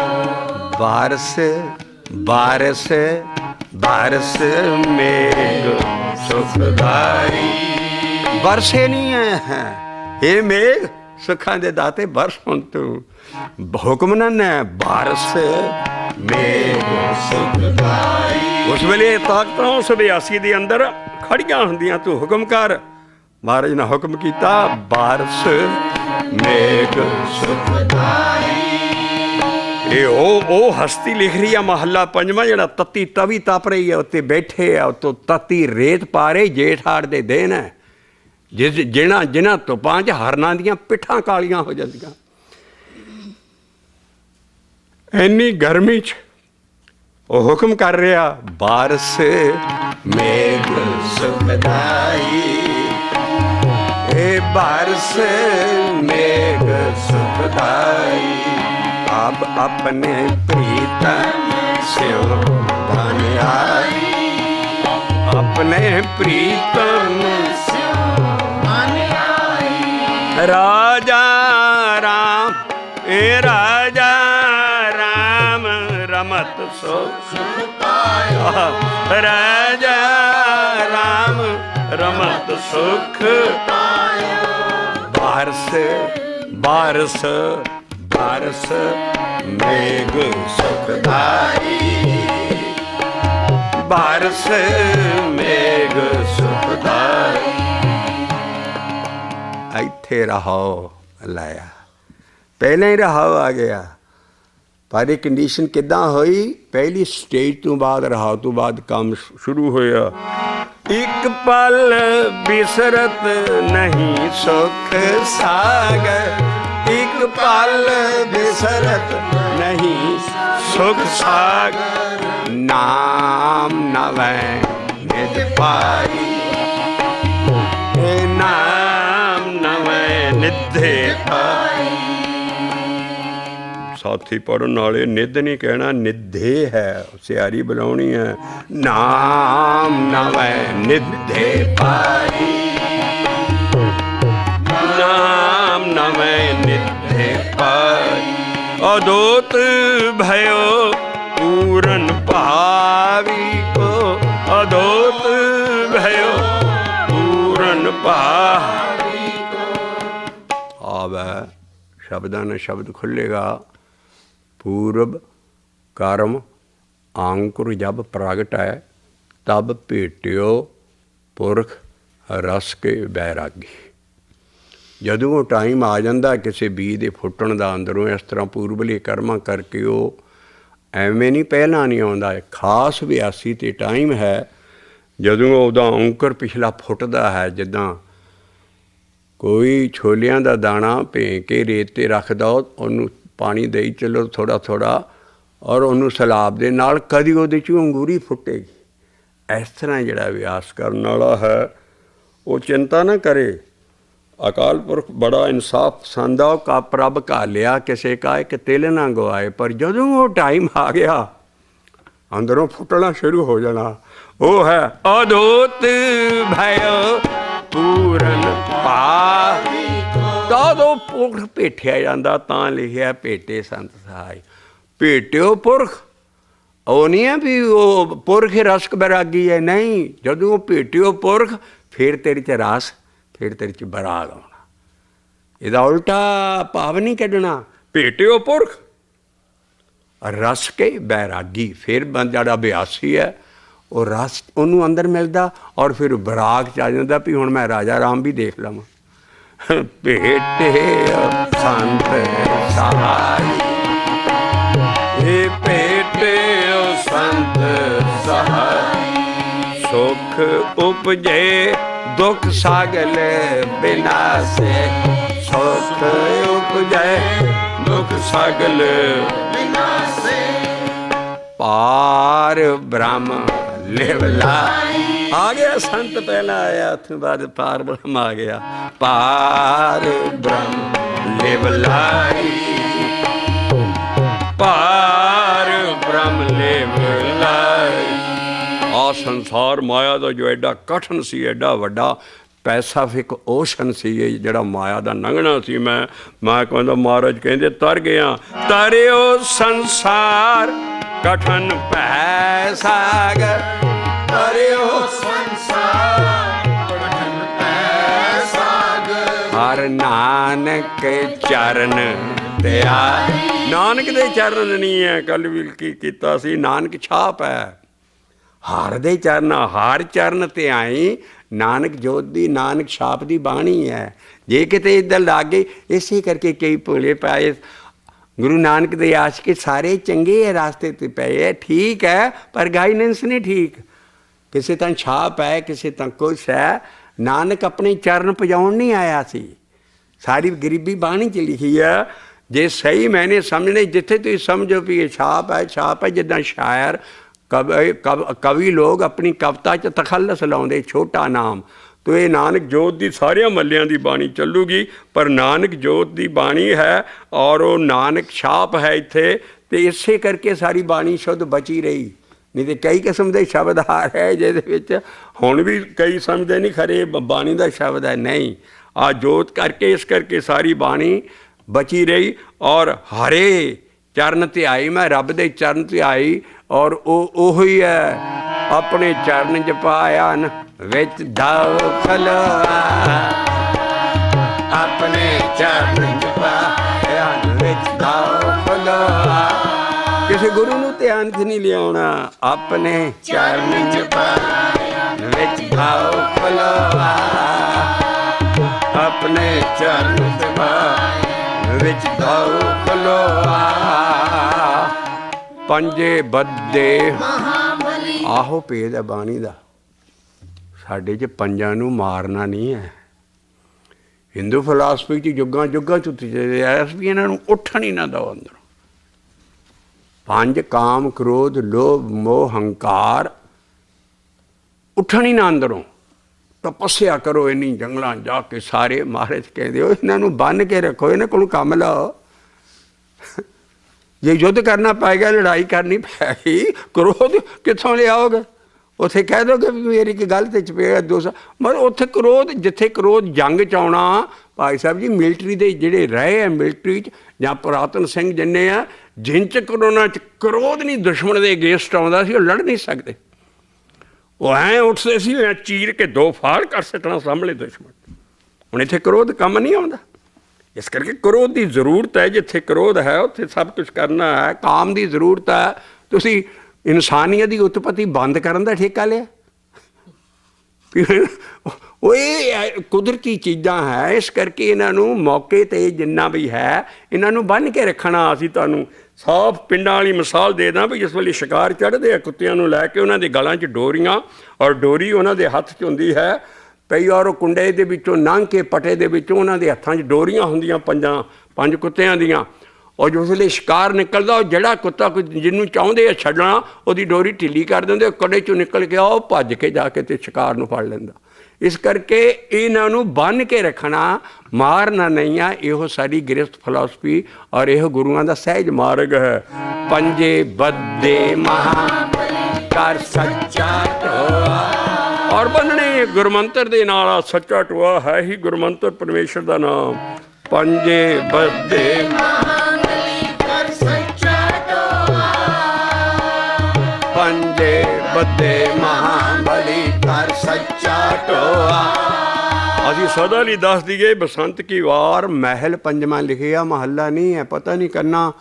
बारस बारस बारस मेघ सुखदाई। बरसे नहीं है हे मेघ सुखां दे दाते, बरस हुण तू हुक्म ना बारस मेघ सुखदाई। उस वेले ताकतां उस अभ्यासी दे अंदर खड़ियां हुंदियां, तू हुक्म कर। महाराज ने हुक्म कीता बारस मेघ सुखदाई। ਇਹ ਉਹ ਹਸਤੀ ਲਿਖ ਰਹੀ ਆ ਮਹੱਲਾ ਪੰਜਵਾਂ, ਜਿਹੜਾ ਤੱਤੀ ਤਵੀ ਤਪ ਰਹੀ ਹੈ, ਉੱਤੇ ਬੈਠੇ ਆ, ਉੱਤੋਂ ਤੱਤੀ ਰੇਤ ਪਾ ਰਹੇ। ਜੇਠ ਹਾੜ ਦੇ ਦਿਨ ਹੈ, ਜਿਨ੍ਹਾਂ ਧੁੱਪਾਂ 'ਚ ਹਰਨਾਂ ਦੀਆਂ ਪਿੱਠਾਂ ਕਾਲੀਆਂ ਹੋ ਜਾਂਦੀਆਂ। ਇੰਨੀ ਗਰਮੀ 'ਚ ਉਹ ਹੁਕਮ ਕਰ ਰਿਹਾ ਬਾਰਸ ਮੇਘ ਸੁਖਦਾਈ, ਇਹ ਬਾਰਸ ਮੇਘ ਸੁਖਦਾਈ। अब अपने प्रीतम सिउ बन आई, अपने प्रीतम सिउ बन आई। राजा राम ए राजा राम रमत सुख पाया, राजा राम रमत सुख पाया। बारस बारस बारस मेघ सुखदाई, बारस मेघ सुखदाई। ਇੱਥੇ ਰਹਾਓ ਲਾਇਆ, ਪਹਿਲਾਂ ਹੀ ਰਹਾਓ ਆ ਗਿਆ। ਪਰ ਇਹ ਕੰਡੀਸ਼ਨ ਕਿੱਦਾਂ ਹੋਈ? ਪਹਿਲੀ ਸਟੇਜ ਤੋਂ ਬਾਅਦ ਰਹਾਓ ਤੋਂ ਬਾਅਦ ਕੰਮ ਸ਼ੁਰੂ ਹੋਇਆ। ਇੱਕ ਪਲ ਬਿਸਰਤ ਨਹੀਂ ਸੁਖ ਸਾਗਰ, ਇੱਕ ਪਲ ਬਿਸਰਤ ਨਹੀਂ ਸੁਖ ਸਾਗਰ। ਨਾਮ ਨਵੈ ਨਿਜ ਪਾਈ, ਨਾਮ ਨਵੈ ਨਿਧੇ ਪਾਈ। ਸਾਥੀ ਪੜ੍ਹਨ ਵਾਲੇ ਨਿੱਧ ਨਹੀਂ ਕਹਿਣਾ, ਨਿਧੇ ਹੈ, ਸਿਆਰੀ ਬੁਲਾਉਣੀ ਹੈ। ਨਾਮ ਨਵੈ ਨਿਧੇ ਪਾਈ, नाम नवै निधे पाई। अदोत भयो पूरन भावी को, अदोत भयो पूरन भावी को। आवे शब्दां ने शब्द खुलेगा। पूर्व कर्म अंकुर जब प्रगट है, तब भेटियो पुरख रस के बैरागी। ਜਦੋਂ ਉਹ ਟਾਈਮ ਆ ਜਾਂਦਾ ਕਿਸੇ ਬੀਜ ਦੇ ਫੁੱਟਣ ਦਾ ਅੰਦਰੋਂ, ਇਸ ਤਰ੍ਹਾਂ ਪੂਰਬਲੇ ਕਰਮਾਂ ਕਰਕੇ ਉਹ ਐਵੇਂ ਨਹੀਂ ਪਹਿਲਾਂ ਨਹੀਂ ਆਉਂਦਾ। ਖਾਸ ਅਭਿਆਸੀ 'ਤੇ ਟਾਈਮ ਹੈ ਜਦੋਂ ਉਹਦਾ ਅੰਕੁਰ ਪਿਛਲਾ ਫੁੱਟਦਾ ਹੈ। ਜਿੱਦਾਂ ਕੋਈ ਛੋਲਿਆਂ ਦਾ ਦਾਣਾ ਭੇਂ ਕੇ ਰੇਤ 'ਤੇ ਰੱਖਦਾ, ਉਹਨੂੰ ਪਾਣੀ ਦੇਈ ਚੱਲੋ ਥੋੜ੍ਹਾ ਥੋੜ੍ਹਾ, ਔਰ ਉਹਨੂੰ ਸਲਾਬ ਦੇ ਨਾਲ ਕਦੀ ਉਹਦੇ 'ਚੋਂ ਅੰਗੂਰੀ ਫੁੱਟੇਗੀ। ਇਸ ਤਰ੍ਹਾਂ ਜਿਹੜਾ ਅਭਿਆਸ ਕਰਨ ਵਾਲਾ ਹੈ ਉਹ ਚਿੰਤਾ ਨਾ ਕਰੇ। अकाल पुरख बड़ा इंसाफ पसंद आ, का प्रभ का लिया किसी का एक तिल ना गवाए। पर जदों वो टाइम आ गया अंदरों फुटना शुरू हो जाना। वो है अदोत भयो पूरन पाई, तो पुरख भेटिया जाता। तां लिखिया भेटे संत सहाय। भेटियो पुरख ਉਹ ਨਹੀਂ ਹੈ ਵੀ ਉਹ ਪੁਰਖ ਰਸਕ ਬੈਰਾਗੀ ਹੈ, ਨਹੀਂ। ਜਦੋਂ ਭੇਟਿਓ ਪੁਰਖ ਫਿਰ ਤੇਰੇ 'ਚ ਰਸ, ਫਿਰ ਤੇਰੇ 'ਚ ਬੈਰਾਗ ਆਉਣਾ। ਇਹਦਾ ਉਲਟਾ ਭਾਵ ਨਹੀਂ ਕੱਢਣਾ। ਭੇਟਿਓ ਪੁਰਖ ਰਸ ਕੇ ਬੈਰਾਗੀ, ਫਿਰ ਜਿਹੜਾ ਅਭਿਆਸੀ ਹੈ ਉਹ ਰਸ ਉਹਨੂੰ ਅੰਦਰ ਮਿਲਦਾ ਔਰ ਫਿਰ ਬੈਰਾਗ 'ਚ ਆ ਜਾਂਦਾ ਵੀ ਹੁਣ ਮੈਂ ਰਾਜਾ ਰਾਮ ਵੀ ਦੇਖ ਲਵਾਂ। ਭੇਟੇ ਸੰਤ ਸਹਾਈ, ਇਹ ਭੇਟੇ ਸੰਤ ਸਹਾਈ, ਸੁਖ ਉਪਜੇ ਦੁਖ ਸਾਗਲ ਬਿਨਾਸੇ, ਸੁਖ ਉਪਜੇ ਦੁਖ ਸਾਗਲ ਬਿਨਾਸੇ, ਪਾਰ ਬ੍ਰਹਮ ਲਿਵ ਲਾਈ। ਆ ਗਿਆ ਸੰਤ, ਪਹਿਲਾਂ ਆਇਆ, ਉਸ ਤੋਂ ਬਾਅਦ ਪਾਰ ਬ੍ਰਹਮ ਆ ਗਿਆ। ਪਾਰ ਬ੍ਰਹਮ ਲਿਵ ਲਾਈ, ਪਾਰ ਬ੍ਰਹਮ ਲਿਵ ਲਾਈ। ਆ ਸੰਸਾਰ ਮਾਇਆ ਦਾ ਜੋ ਐਡਾ ਕਠਨ ਸੀ, ਐਡਾ ਵੱਡਾ ਪੈਸਾਫਿਕ ਓਸ਼ਨ ਸੀ ਇਹ ਜਿਹੜਾ ਮਾਇਆ ਦਾ ਲੰਘਣਾ ਸੀ। ਮੈਂ ਕਹਿੰਦਾ ਮਹਾਰਾਜ ਕਹਿੰਦੇ ਤਰ ਗਿਆ, ਤਰਿਓ ਸੰਸਾਰ ਕਠਨ ਭੈ ਸਾਗਰ, ਤਰਿਓ ਸੰਸਾਰ ਕਠਨ ਭੈ ਸਾਗਰ, ਹਰ ਨਾਨਕ ਚਰਨ ਧਿਆਈ। ਨਾਨਕ ਦੇ ਚਰਨ ਨਹੀਂ ਹੈ, ਕੱਲ ਵੀ ਕੀ ਕੀਤਾ ਸੀ, ਨਾਨਕ ਛਾਪ ਹੈ। ਹਰ ਦੇ ਚਰਨ, ਹਰ ਚਰਨ ਧਿਆਈ, ਨਾਨਕ ਜੋਤ ਦੀ, ਨਾਨਕ ਛਾਪ ਦੀ ਬਾਣੀ ਹੈ। ਜੇ ਕਿਤੇ ਇੱਧਰ ਲੱਗ ਗਏ, ਇਸੇ ਕਰਕੇ ਕਈ ਭੋਲੇ ਪਾਏ ਗੁਰੂ ਨਾਨਕ ਦੇ ਆਸ਼ਿਕ ਸਾਰੇ ਚੰਗੇ ਹੈ, ਰਾਸਤੇ 'ਤੇ ਪਏ ਹੈ, ਠੀਕ ਹੈ, ਪਰ ਗਾਈਡੈਂਸ ਨਹੀਂ ਠੀਕ। ਕਿਸੇ ਤਾਂ ਛਾਪ ਹੈ, ਕਿਸੇ ਤਾਂ ਕੁਛ ਹੈ। ਨਾਨਕ ਆਪਣੇ ਚਰਨ ਪਜਾਉਣ ਨਹੀਂ ਆਇਆ ਸੀ। ਸਾਰੀ ਗਰੀਬੀ ਬਾਣੀ 'ਚ ਲਿਖੀ ਹੈ। ਜੇ ਸਹੀ ਮੈਨੇ ਸਮਝਣੇ, ਜਿੱਥੇ ਤੁਸੀਂ ਸਮਝੋ ਵੀ ਇਹ ਛਾਪ ਹੈ, ਛਾਪ ਹੈ। ਜਿੱਦਾਂ ਸ਼ਾਇਰ ਕਵੀ ਲੋਕ ਆਪਣੀ ਕਵਿਤਾ 'ਚ ਤਖੱਲਸ ਲਾਉਂਦੇ, ਛੋਟਾ ਨਾਮ। ਤੋ ਇਹ ਨਾਨਕ ਜੋਤ ਦੀ ਸਾਰਿਆਂ ਮੱਲਿਆਂ ਦੀ ਬਾਣੀ ਚੱਲੂਗੀ, ਪਰ ਨਾਨਕ ਜੋਤ ਦੀ ਬਾਣੀ ਹੈ ਔਰ ਉਹ ਨਾਨਕ ਛਾਪ ਹੈ ਇੱਥੇ, ਅਤੇ ਇਸੇ ਕਰਕੇ ਸਾਰੀ ਬਾਣੀ ਸ਼ੁੱਧ ਬਚੀ ਰਹੀ। ਨਹੀਂ ਤਾਂ ਕਈ ਕਿਸਮ ਦੇ ਸ਼ਬਦ ਆ ਰਹੇ ਜਿਹਦੇ ਵਿੱਚ ਹੁਣ ਵੀ ਕਈ ਸਮਝਦੇ ਨਹੀਂ ਖਰੇ ਬਾਣੀ ਦਾ ਸ਼ਬਦ ਹੈ, ਨਹੀਂ। ਆ ਜੋਤ ਕਰਕੇ, ਇਸ ਕਰਕੇ ਸਾਰੀ ਬਾਣੀ ਬਚੀ ਰਹੀ। ਔਰ ਹਰੇ ਚਰਨ ਧਿਆਈ, ਮੈਂ ਰੱਬ ਦੇ ਚਰਨ ਧਿਆਈ, ਔਰ ਉਹ ਉਹੀ ਹੈ ਆਪਣੇ ਚਰਨ 'ਚ ਪਾਇਆ ਨ ਵਿੱਚ ਦਾਖਲ, ਆਪਣੇ ਚਰਨ 'ਚ ਪਾਇਆ ਨ ਵਿੱਚ ਦਾਖਲ। ਕਿਸੇ ਗੁਰੂ ਨੂੰ ਧਿਆਨ 'ਚ ਨਹੀਂ ਲਿਆਉਣਾ, ਆਪਣੇ ਚਰਨ 'ਚ ਪਾਇਆ ਨ ਵਿੱਚ ਦਾਖਲ, ਆਪਣੇ ਚਰਨ 'ਚ ਪਾਇਆ ਨ ਵਿੱਚ ਦਾਖਲ। ਪੰਜੇ ਬੱਦੇ ਆਹੋ ਭੇਦ ਹੈ ਬਾਣੀ ਦਾ। ਸਾਡੇ 'ਚ ਪੰਜਾਂ ਨੂੰ ਮਾਰਨਾ ਨਹੀਂ ਹੈ। ਹਿੰਦੂ ਫਿਲਾਸਫੀ 'ਚ ਜੁੱਗਾਂ ਜੁੱਗਾਂ 'ਚ ਐਸ ਵੀ ਇਹਨਾਂ ਨੂੰ ਉੱਠਣ ਹੀ ਨਾ ਦਿਓ ਅੰਦਰੋਂ। ਪੰਜ ਕਾਮ, ਕ੍ਰੋਧ, ਲੋਭ, ਮੋਹ, ਹੰਕਾਰ ਉੱਠਣ ਹੀ ਨਾ ਅੰਦਰੋਂ। ਤਪੱਸਿਆ ਕਰੋ ਇੰਨੀ ਜੰਗਲਾਂ ਜਾ ਕੇ ਸਾਰੇ। ਮਹਾਰਾਜ ਕਹਿੰਦੇ ਹੋ ਇਹਨਾਂ ਨੂੰ ਬੰਨ੍ਹ ਕੇ ਰੱਖੋ, ਇਹਨਾਂ ਕੋਲ ਕੰਮ ਲਓ। ਜੇ ਯੁੱਧ ਕਰਨਾ ਪਏਗਾ, ਲੜਾਈ ਕਰਨੀ ਪਏਗੀ, ਕ੍ਰੋਧ ਕਿੱਥੋਂ ਲਿਆਓਗੇ? ਉੱਥੇ ਕਹਿ ਦੋਗੇ ਵੀ ਮੇਰੀ ਇੱਕ ਗੱਲ 'ਤੇ ਚਪੇੜਾ ਦੋਸਾ, ਮਤਲਬ ਉੱਥੇ ਕ੍ਰੋਧ, ਜਿੱਥੇ ਕ੍ਰੋਧ ਜੰਗ 'ਚ ਆਉਣਾ। ਭਾਈ ਸਾਹਿਬ ਜੀ ਮਿਲਟਰੀ ਦੇ ਜਿਹੜੇ ਰਹੇ ਆ ਮਿਲਟਰੀ 'ਚ, ਜਾਂ ਪੁਰਾਤਨ ਸਿੰਘ ਜਿੰਨੇ ਆ, ਜਿੰਨ 'ਚ ਕਰੋਨਾ 'ਚ ਕ੍ਰੋਧ ਨਹੀਂ ਦੁਸ਼ਮਣ ਦੇ ਅਗੇਂਸਟ ਆਉਂਦਾ ਸੀ, ਉਹ ਲੜ ਨਹੀਂ ਸਕਦੇ। ਉਹ ਐਂ ਉੱਠਦੇ ਸੀ, ਐਂ ਚੀਰ ਕੇ ਦੋ ਫਾੜ ਕਰ ਸਕਣਾ ਸਾਹਮਣੇ ਦੁਸ਼ਮਣ। ਹੁਣ ਇੱਥੇ ਕ੍ਰੋਧ ਕੰਮ ਨਹੀਂ ਆਉਂਦਾ। ਇਸ ਕਰਕੇ ਕ੍ਰੋਧ ਦੀ ਜ਼ਰੂਰਤ ਹੈ। ਜਿੱਥੇ ਕ੍ਰੋਧ ਹੈ ਉੱਥੇ ਸਭ ਕੁਛ ਕਰਨਾ ਹੈ। ਕਾਮ ਦੀ ਜ਼ਰੂਰਤ ਹੈ। ਤੁਸੀਂ ਇਨਸਾਨੀਅਤ ਦੀ ਉਤਪਤੀ ਬੰਦ ਕਰਨ ਦਾ ਠੇਕਾ ਲਿਆ। ਉਹ ਇਹ ਕੁਦਰਤੀ ਚੀਜ਼ਾਂ ਹੈ, ਇਸ ਕਰਕੇ ਇਹਨਾਂ ਨੂੰ ਮੌਕੇ 'ਤੇ ਜਿੰਨਾ ਵੀ ਹੈ ਇਹਨਾਂ ਨੂੰ ਬੰਨ੍ਹ ਕੇ ਰੱਖਣਾ। ਅਸੀਂ ਤੁਹਾਨੂੰ ਸਾਫ਼ ਪਿੰਡਾਂ ਵਾਲੀ ਮਿਸਾਲ ਦੇ ਦਾਂ ਵੀ ਜਿਸ ਵੇਲੇ ਸ਼ਿਕਾਰ ਚੜ੍ਹਦੇ ਆ ਕੁੱਤਿਆਂ ਨੂੰ ਲੈ ਕੇ, ਉਹਨਾਂ ਦੇ ਗਲਾਂ 'ਚ ਡੋਰੀਆਂ, ਔਰ ਡੋਰੀ ਉਹਨਾਂ ਦੇ ਹੱਥ 'ਚ ਹੁੰਦੀ ਹੈ ਪਈ, ਔਰ ਉਹ ਕੁੰਡੇ ਦੇ ਵਿੱਚੋਂ ਲੰਘ ਕੇ ਪਟੇ ਦੇ ਵਿੱਚੋਂ ਉਹਨਾਂ ਦੇ ਹੱਥਾਂ 'ਚ ਡੋਰੀਆਂ ਹੁੰਦੀਆਂ ਪੰਜ ਕੁੱਤਿਆਂ ਦੀਆਂ। ਔਰ ਜਿਸ ਵੇਲੇ ਸ਼ਿਕਾਰ ਨਿਕਲਦਾ, ਉਹ ਜਿਹੜਾ ਕੁੱਤਾ ਜਿਹਨੂੰ ਚਾਹੁੰਦੇ ਆ ਛੱਡਣਾ, ਉਹਦੀ ਡੋਰੀ ਢਿੱਲੀ ਕਰ ਦਿੰਦੇ, ਉਹ ਕੜੇ 'ਚੋਂ ਨਿਕਲ ਕੇ ਉਹ ਭੱਜ ਕੇ ਜਾ ਕੇ ਤੇ ਸ਼ਿਕਾਰ ਨੂੰ ਫੜ ਲੈਂਦਾ। ਇਸ ਕਰਕੇ ਇਹਨਾਂ ਨੂੰ ਬੰਨ੍ਹ ਕੇ ਰੱਖਣਾ, ਮਾਰਨਾ ਨਹੀਂ ਆ। ਇਹੋ ਸਾਡੀ ਗ੍ਰਸਥ ਫਿਲਾਸਫੀ ਔਰ ਇਹੋ ਗੁਰੂਆਂ ਦਾ ਸਹਿਜ ਮਾਰਗ ਹੈ। ਪੰਜੇ ਬੱਦੇ ਮਹਾ ਕਰ ਸੱਚਾ ਟੋਆ, ਔਰ ਬੰਨਣੇ ਗੁਰਮੰਤਰ ਦੇ ਨਾਲ। ਸੱਚਾ ਟੋਆ ਹੈ ਹੀ ਗੁਰਮੰਤਰ, ਪਰਮੇਸ਼ਰ ਦਾ ਨਾਮ। ਪੰਜੇ ਬੱਦੇ ਬੱਧੇ ਮਹਾਬਲੀ ਕਰ ਸੱਚਾ ਢੋਆ। ਅਸੀਂ ਸਦਾ ਲਈ ਦੱਸ ਦਈਏ ਬਸੰਤ ਕੀ ਵਾਰ ਮਹਿਲ ਪੰਜਵਾਂ ਲਿਖਿਆ, ਮਹੱਲਾ ਨਹੀਂ ਹੈ। ਪਤਾ ਨਹੀਂ ਕਰਨਾ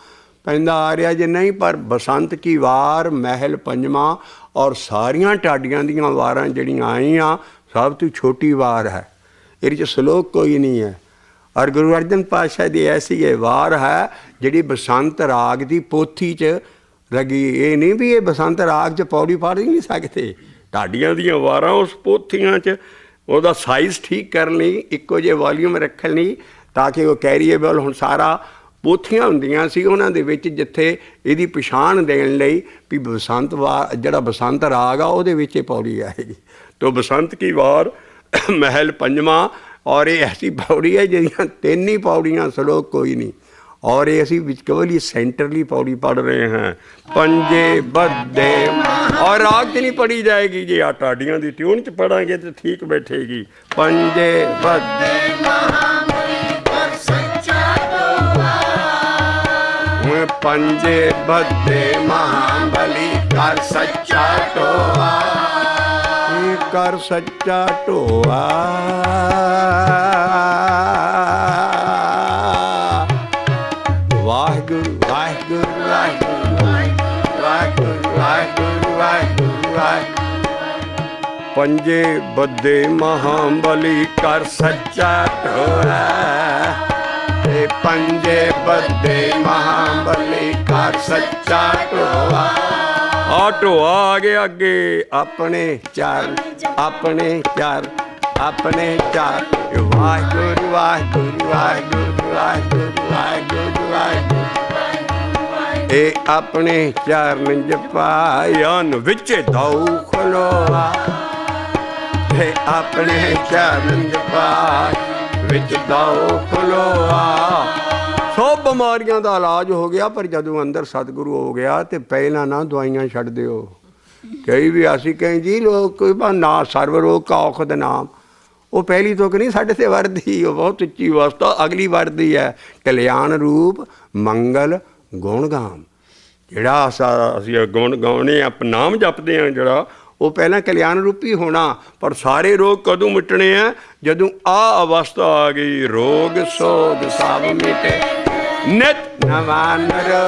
ਪੈਂਦਾ ਆ ਰਿਹਾ ਜੇ ਨਹੀਂ, ਪਰ ਬਸੰਤ ਕੀ ਵਾਰ ਮਹਿਲ ਪੰਜਵਾਂ। ਔਰ ਸਾਰੀਆਂ ਢਾਡੀਆਂ ਦੀਆਂ ਵਾਰਾਂ ਜਿਹੜੀਆਂ ਆਈਆਂ ਸਭ ਤੋਂ ਛੋਟੀ ਵਾਰ ਹੈ, ਇਹਦੇ 'ਚ ਸਲੋਕ ਕੋਈ ਨਹੀਂ ਹੈ। ਔਰ ਗੁਰੂ ਅਰਜਨ ਪਾਤਸ਼ਾਹ ਦੀ ਐਸੀ ਇਹ ਵਾਰ ਹੈ ਜਿਹੜੀ ਬਸੰਤ ਰਾਗ ਦੀ ਪੋਥੀ 'ਚ ਲੱਗੀ। ਇਹ ਨਹੀਂ ਵੀ ਇਹ ਬਸੰਤ ਰਾਗ 'ਚ ਪੌੜੀ ਪੜ੍ਹ ਨਹੀਂ ਸਕਦੇ। ਢਾਡੀਆਂ ਦੀਆਂ ਵਾਰਾਂ ਉਸ ਪੋਥੀਆਂ 'ਚ ਉਹਦਾ ਸਾਈਜ਼ ਠੀਕ ਕਰਨ ਲਈ, ਇੱਕੋ ਜਿਹੇ ਵਾਲੀਅਮ ਰੱਖਣ ਲਈ, ਤਾਂ ਕਿ ਉਹ ਕੈਰੀਏਬਲ। ਹੁਣ ਸਾਰਾ ਪੋਥੀਆਂ ਹੁੰਦੀਆਂ ਸੀ ਉਹਨਾਂ ਦੇ ਵਿੱਚ ਜਿੱਥੇ ਇਹਦੀ ਪਛਾਣ ਦੇਣ ਲਈ ਵੀ ਬਸੰਤ ਵਾਰ ਜਿਹੜਾ ਬਸੰਤ ਰਾਗ ਆ ਉਹਦੇ ਵਿੱਚ ਇਹ ਪੌੜੀ ਆਏਗੀ। ਤੋ ਬਸੰਤ ਕੀ ਵਾਰ ਮਹਿਲ ਪੰਜਵਾਂ। ਔਰ ਇਹ ਐਸੀ ਪੌੜੀ ਹੈ ਜਿਹਦੀਆਂ 3 ਹੀ ਪੌੜੀਆਂ, ਸਲੋਕ ਕੋਈ ਨਹੀਂ। और ये असी केवल सेंटरली पौड़ी पढ़ रहे हैं। पंजे बद्धे और राग च नहीं पढ़ी जाएगी जी, आ टाडियां दी ट्यून च पढ़ांगे तो ठीक बैठेगी। पंजे बद्धे पंजे बद्धे महाबली कर सच्चा टोआ, कर सच्चा टोआ। वाहिगुरु वाहिगुरु वाहिगुरु वाहिगुरु वाहिगुरु वाहिगुरु वाहिगुरु। पंजे बद्धे महाबली कर सच्चा टोआ, पंजे बद्धे महाबली कर सच्चा टोआ। आ टोआ आगे आगे अपने चार, अपने चार, अपने चार। वाहिगुरु वाहिगुरु वाहिगुरु वाहिगुरु वाहिगुरु वाहिगुरु। ए अपने चरण जपायन विच दाऊ खलोआ, ए अपने चरण जपाय विच दाऊ खलोआ। सब बीमारियां का इलाज हो गया, पर जदों अंदर सतगुरु हो गया तो पहला ना दवाइयां छड्ड दिओ। कई भी असी कहीं जी लोग कोई ना सर्व रोग का औखद नाम, वो पहली तुक नहीं साढ़े से वरदी, वो बहुत उच्ची अवस्था अगली वरदी है। कल्याण रूप मंगल गुण गाम, जिहड़ा असी गुण गाने नाम जपते हैं जिहड़ा वो पहला कल्याण रूपी होना। पर सारे रोग कदों मिटने हैं जदों आ अवस्था आ गई। रोग सोग सब मिटे नित नवा नरो,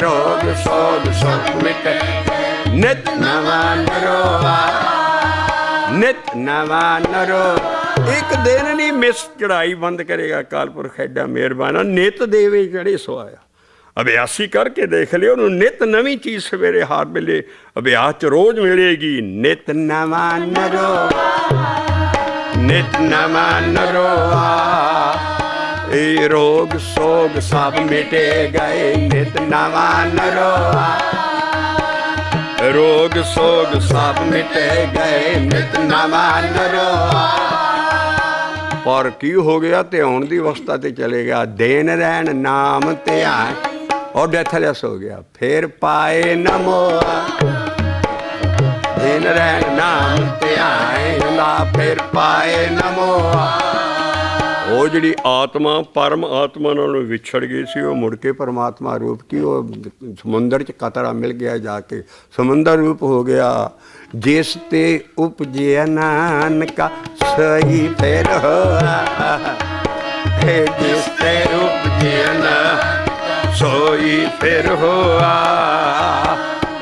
रोग सोग सब मिटे नित नवा नरो, नित नवा नरो। एक दिन नहीं मिस चढ़ाई बंद करेगा अकाल पुरख एडा मेहरबाना। नित देवे चढ़े सोया, अभ्यासी करके देख लियो, नित नवी चीज़ सवेरे हर वेले अभ्यास च रोज़ मिलेगी। नित नवा नरो, नित नवा नरो। ए रोग सोग सब मिटे गए नित नवा नरो, रोग सोग सब मिटे गए नित नवा नरो। पर की हो गया ते आउण दी अवस्था ते चले गया। देन रैन नाम ध्यान और डेथलेस हो गया। फिर पाए नमो दिन रैन नाम ध्यान ला, फिर पाए नमो। वो जी आत्मा परम आत्मा नालों विछड़ गई सी, वो मुड़ के परमात्मा रूप की वो समुंदर च कतरा मिल गया, जाके समुंदर रूप हो गया। जिस ते उपजे नानका सही फिर हो, जिस ते उपजे सोई फिर होआ।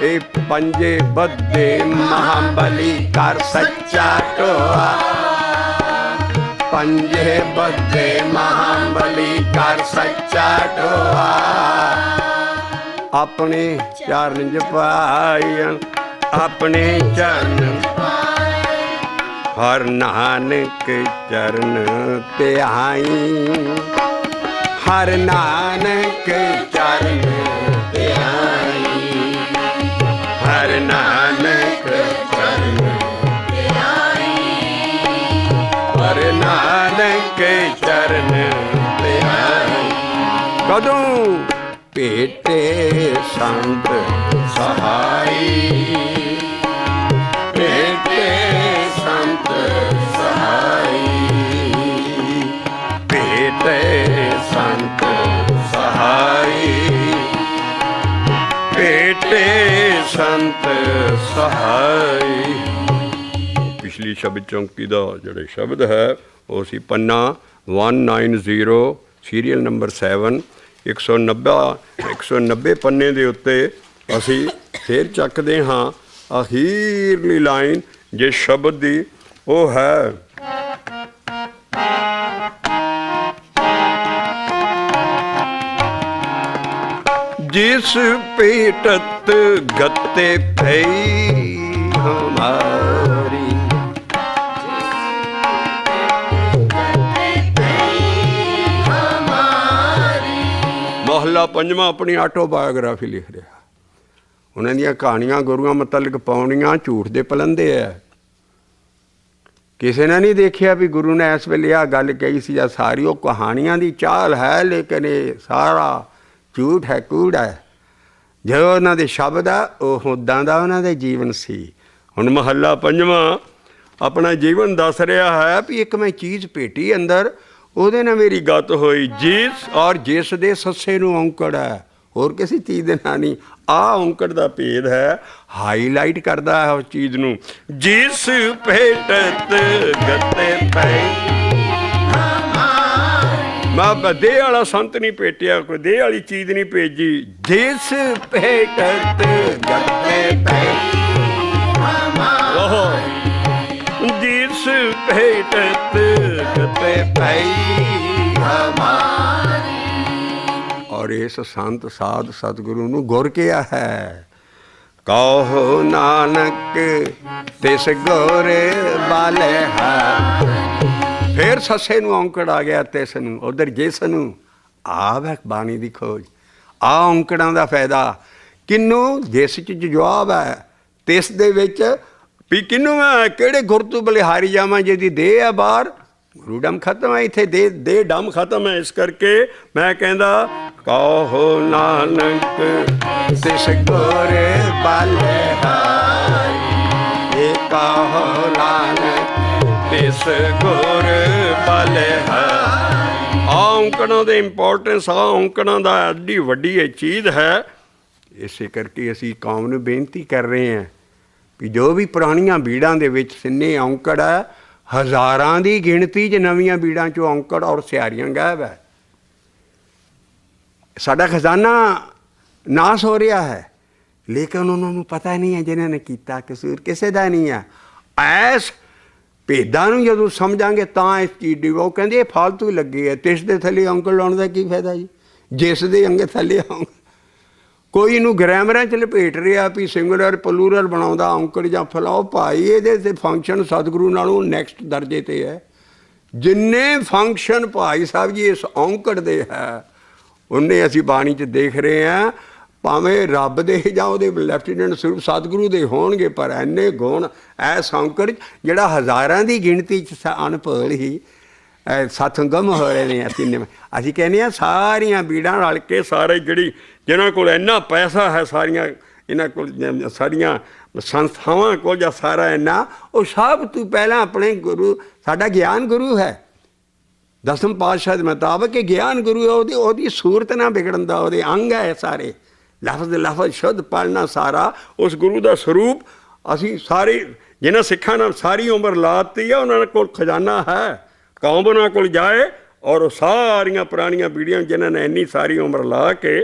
ए पंजे बद्धे महाबली कर सच्चा टोआ, पंजे बद्धे महाबली कर सच्चा टोआ। अपने चरण जपायन अपने चरण, हर नानक चरण ध्याई, हर नानक चरण ध्याई, हर नानक चरण ध्याई, हर नानक चरण ध्याई। कदों भेटे संत सहाई, भेटे संत सहाई, भेटे संत सहाई, भेटे संत ਸਹਾਈ। ਪਿਛਲੀ ਸ਼ਬਦ ਚੌਂਕੀ ਦਾ ਜਿਹੜੇ ਸ਼ਬਦ ਹੈ ਉਹ ਸੀ ਪੰਨਾ 190 ਸੀਰੀਅਲ ਨੰਬਰ 7 190 ਪੰਨੇ ਦੇ ਉੱਤੇ ਅਸੀਂ ਫੇਰ ਚੱਕਦੇ ਹਾਂ ਅਖੀਰਲੀ ਲਾਈਨ ਜਿਸ ਸ਼ਬਦ ਦੀ ਉਹ ਹੈ जिस पेटत गते भई हमारी। मोहल्ला पंजवां अपनी आटोबायोग्राफी लिख रहा। उन्हां दीयां कहानियां गुरुआं मतलब पाउणियां झूठ दे पलंदे है। किसी ने नहीं देखिया भी गुरु ने इस वेले आ गल कही सी या सारी वो कहानियां दी चाल है, लेकिन ये सारा झूठ है, कूड़ है। जो उन्होंने शब्द है वह उदा का उन्होंने जीवन सी। हुण महला पंजवां अपना जीवन दस रहा है भी एक मैं चीज़ भेटी अंदर ਉਹਦੇ ਨਾਲ मेरी गत होई जिस और जिस दे सस्से नूं औंकड़ है, होर किसी चीज़ दे नाल नहीं। आ औंकड़ दा भेद है, हाईलाइट करता है उस चीज़ नूं। जिस भेटत गते पै मैं देह वाला संत नहीं भेटिया, कोई देह वाली चीज़ नहीं भेजी। जिस भेटत गते पै जिस भेटत गते पै और इस संत साध सतगुरु नूं गुर किया है। कहो नानक तिस गुर बाले है। फिर सस्से नूं औंकड़ आ गया, तिस नूं उधर जिस नूं आव है बाणी दी खोज। आ औंकड़ां दा फायदा किनूं जिस च जवाब है, तिस दे विच भी किनूं है किहड़े गुर तों बलिहारी जावां जिहदी देह है बाहर। गुरु डम खत्म है, इत्थे देह डम खत्म है। इस करके मैं कहंदा कहो नानक तिस गुर बलिहारी। कहो नानक तिस गुर बलिहारी। औंकड़ां दे इंपोर्टेंस आ औंकड़ां दा एड्डी वड्डी ये चीज़ है। इसे करके असीं कौम नूं बेनती कर रहे हैं भी जो भी पुरानियां बीड़ां दे विच सिन्ने औंकड़ है, हज़ारां दी गिणती च नवीआं बीड़ां चों औंकड़ और सियारियां गायब है। साडा खजाना नाश हो रहा है, लेकिन उन्होंने पता नहीं है जिन्होंने किया कसूर किसी का नहीं है। ऐस भेदां नूं जदों समझांगे तां इस चीज़ दी वो कहंदे ये फालतू लगी है। तिस दे थल्ले औंकड़ लाउण दा की फायदा जी, जिस दे अंगे थल्ले औंकड़। कोई इनू ग्रैमरां च लपेट रहा भी सिंगुलर पलूरल बनाउंदा औंकड़ जां फलाओ भाई इहदे ते फंक्शन सतगुरु नालों नैक्सट दर्जे ते है। जिन्ने फंक्शन भाई साहब जी इस औंकड़ दे है उन्ने असीं बाणी च देख रहे हैं। भावें रब दे जां उहदे लैफ्टिनेंट स्वरूप सतगुरु दे होणगे, पर इन्ने गुण ऐस औंकड़ जिहड़ा हज़ारां दी गिणती च अनभोल ही सतसंगम हो रहे हैं। असीं कहने हैं सारियां बीड़ां रल के सारे जिहड़ी जिन्हां कोल इन्ना पैसा है, सारियां इन्हां कोल सारियां संस्थावां कोल जां सारा इन्ना, वो सब तो पहला अपने गुरु साडा ज्ञान गुरु है। दसम पातशाह के मुताबक ज्ञान गुरु है। ਉਹਦੀ सूरत ना बिगड़न दा ਉਹਦੇ अंग है सारे। लफज शुद्ध पढ़ना सारा उस गुरु का स्वरूप। असी सारे जिन्हां सिखां नाल सारी उम्र लाती है, उन्होंने कोल खजाना है। कौम उन्हां कोल जाए और सारियां पुरानियां बीड़ियां जिन्होंने इन्नी सारी उम्र ला के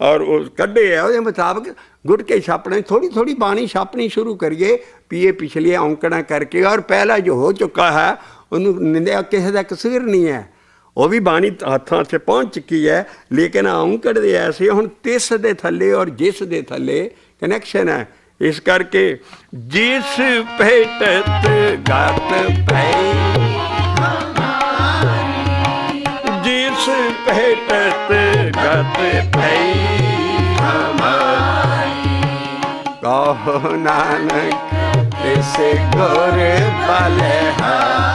और कढ़े है उसके मुताबिक गुट के छापने थोड़ी थोड़ी बाणी छापनी शुरू करिए भी ये पिछली औंकड़ा करके। और पहला जो हो चुका है उन्होंने निंदा किसी का कसूर नहीं है, वो भी बाणी हत्थां से पहुँच चुकी है। लेकिन औंकड़ दे ऐसे हुण तिस दे थल्ले और जिस दे थल्ले कनैक्शन है। इस करके जिस भेटत गत पै जिस भेटत गत पै कहो नानक तिस गुर बलिहारी।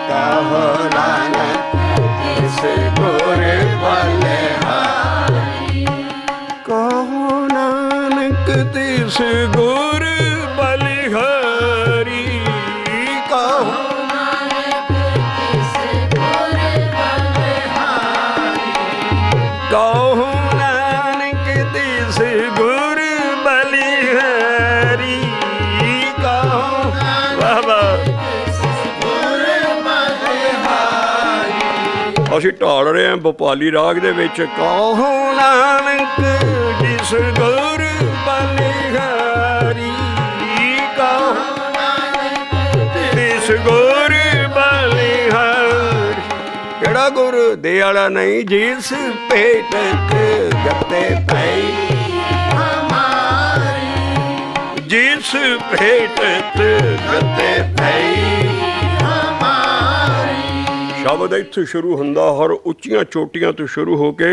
कहो नानक तिस गुर बलिहारी। कहो नानक तिस गुर बलिहारी। कहो कहो नानक तिस गुर बलिहारी। ਅਸੀਂ ਢਾਲ ਰਹੇ ਹਾਂ ਭੋਪਾਲੀ ਰਾਗ ਦੇ ਵਿੱਚ। ਕਹੋ ਨਾਨਕ ਜਿਸ ਗੁਰ ਬਲਿਹਾਰੀ, ਕਹੋ ਨਾਨਕ ਜਿਸ ਗੁਰ ਬਲਿਹਾਰੀ। ਕਿਹੜਾ ਗੁਰ ਦੇ ਵਾਲਾ ਨਹੀਂ, ਜਿਸ ਭੇਟ ਗੱਤੇ ਪਈ ਹਮਾਰੀ, ਜਿਸ ਭੇਟ ਗੱਤੇ ਪਈ ਹਮਾਰੀ। ਸ਼ਬਦ ਇੱਥੋਂ ਸ਼ੁਰੂ ਹੁੰਦਾ, ਹਰ ਉੱਚੀਆਂ ਚੋਟੀਆਂ ਤੋਂ ਸ਼ੁਰੂ ਹੋ ਕੇ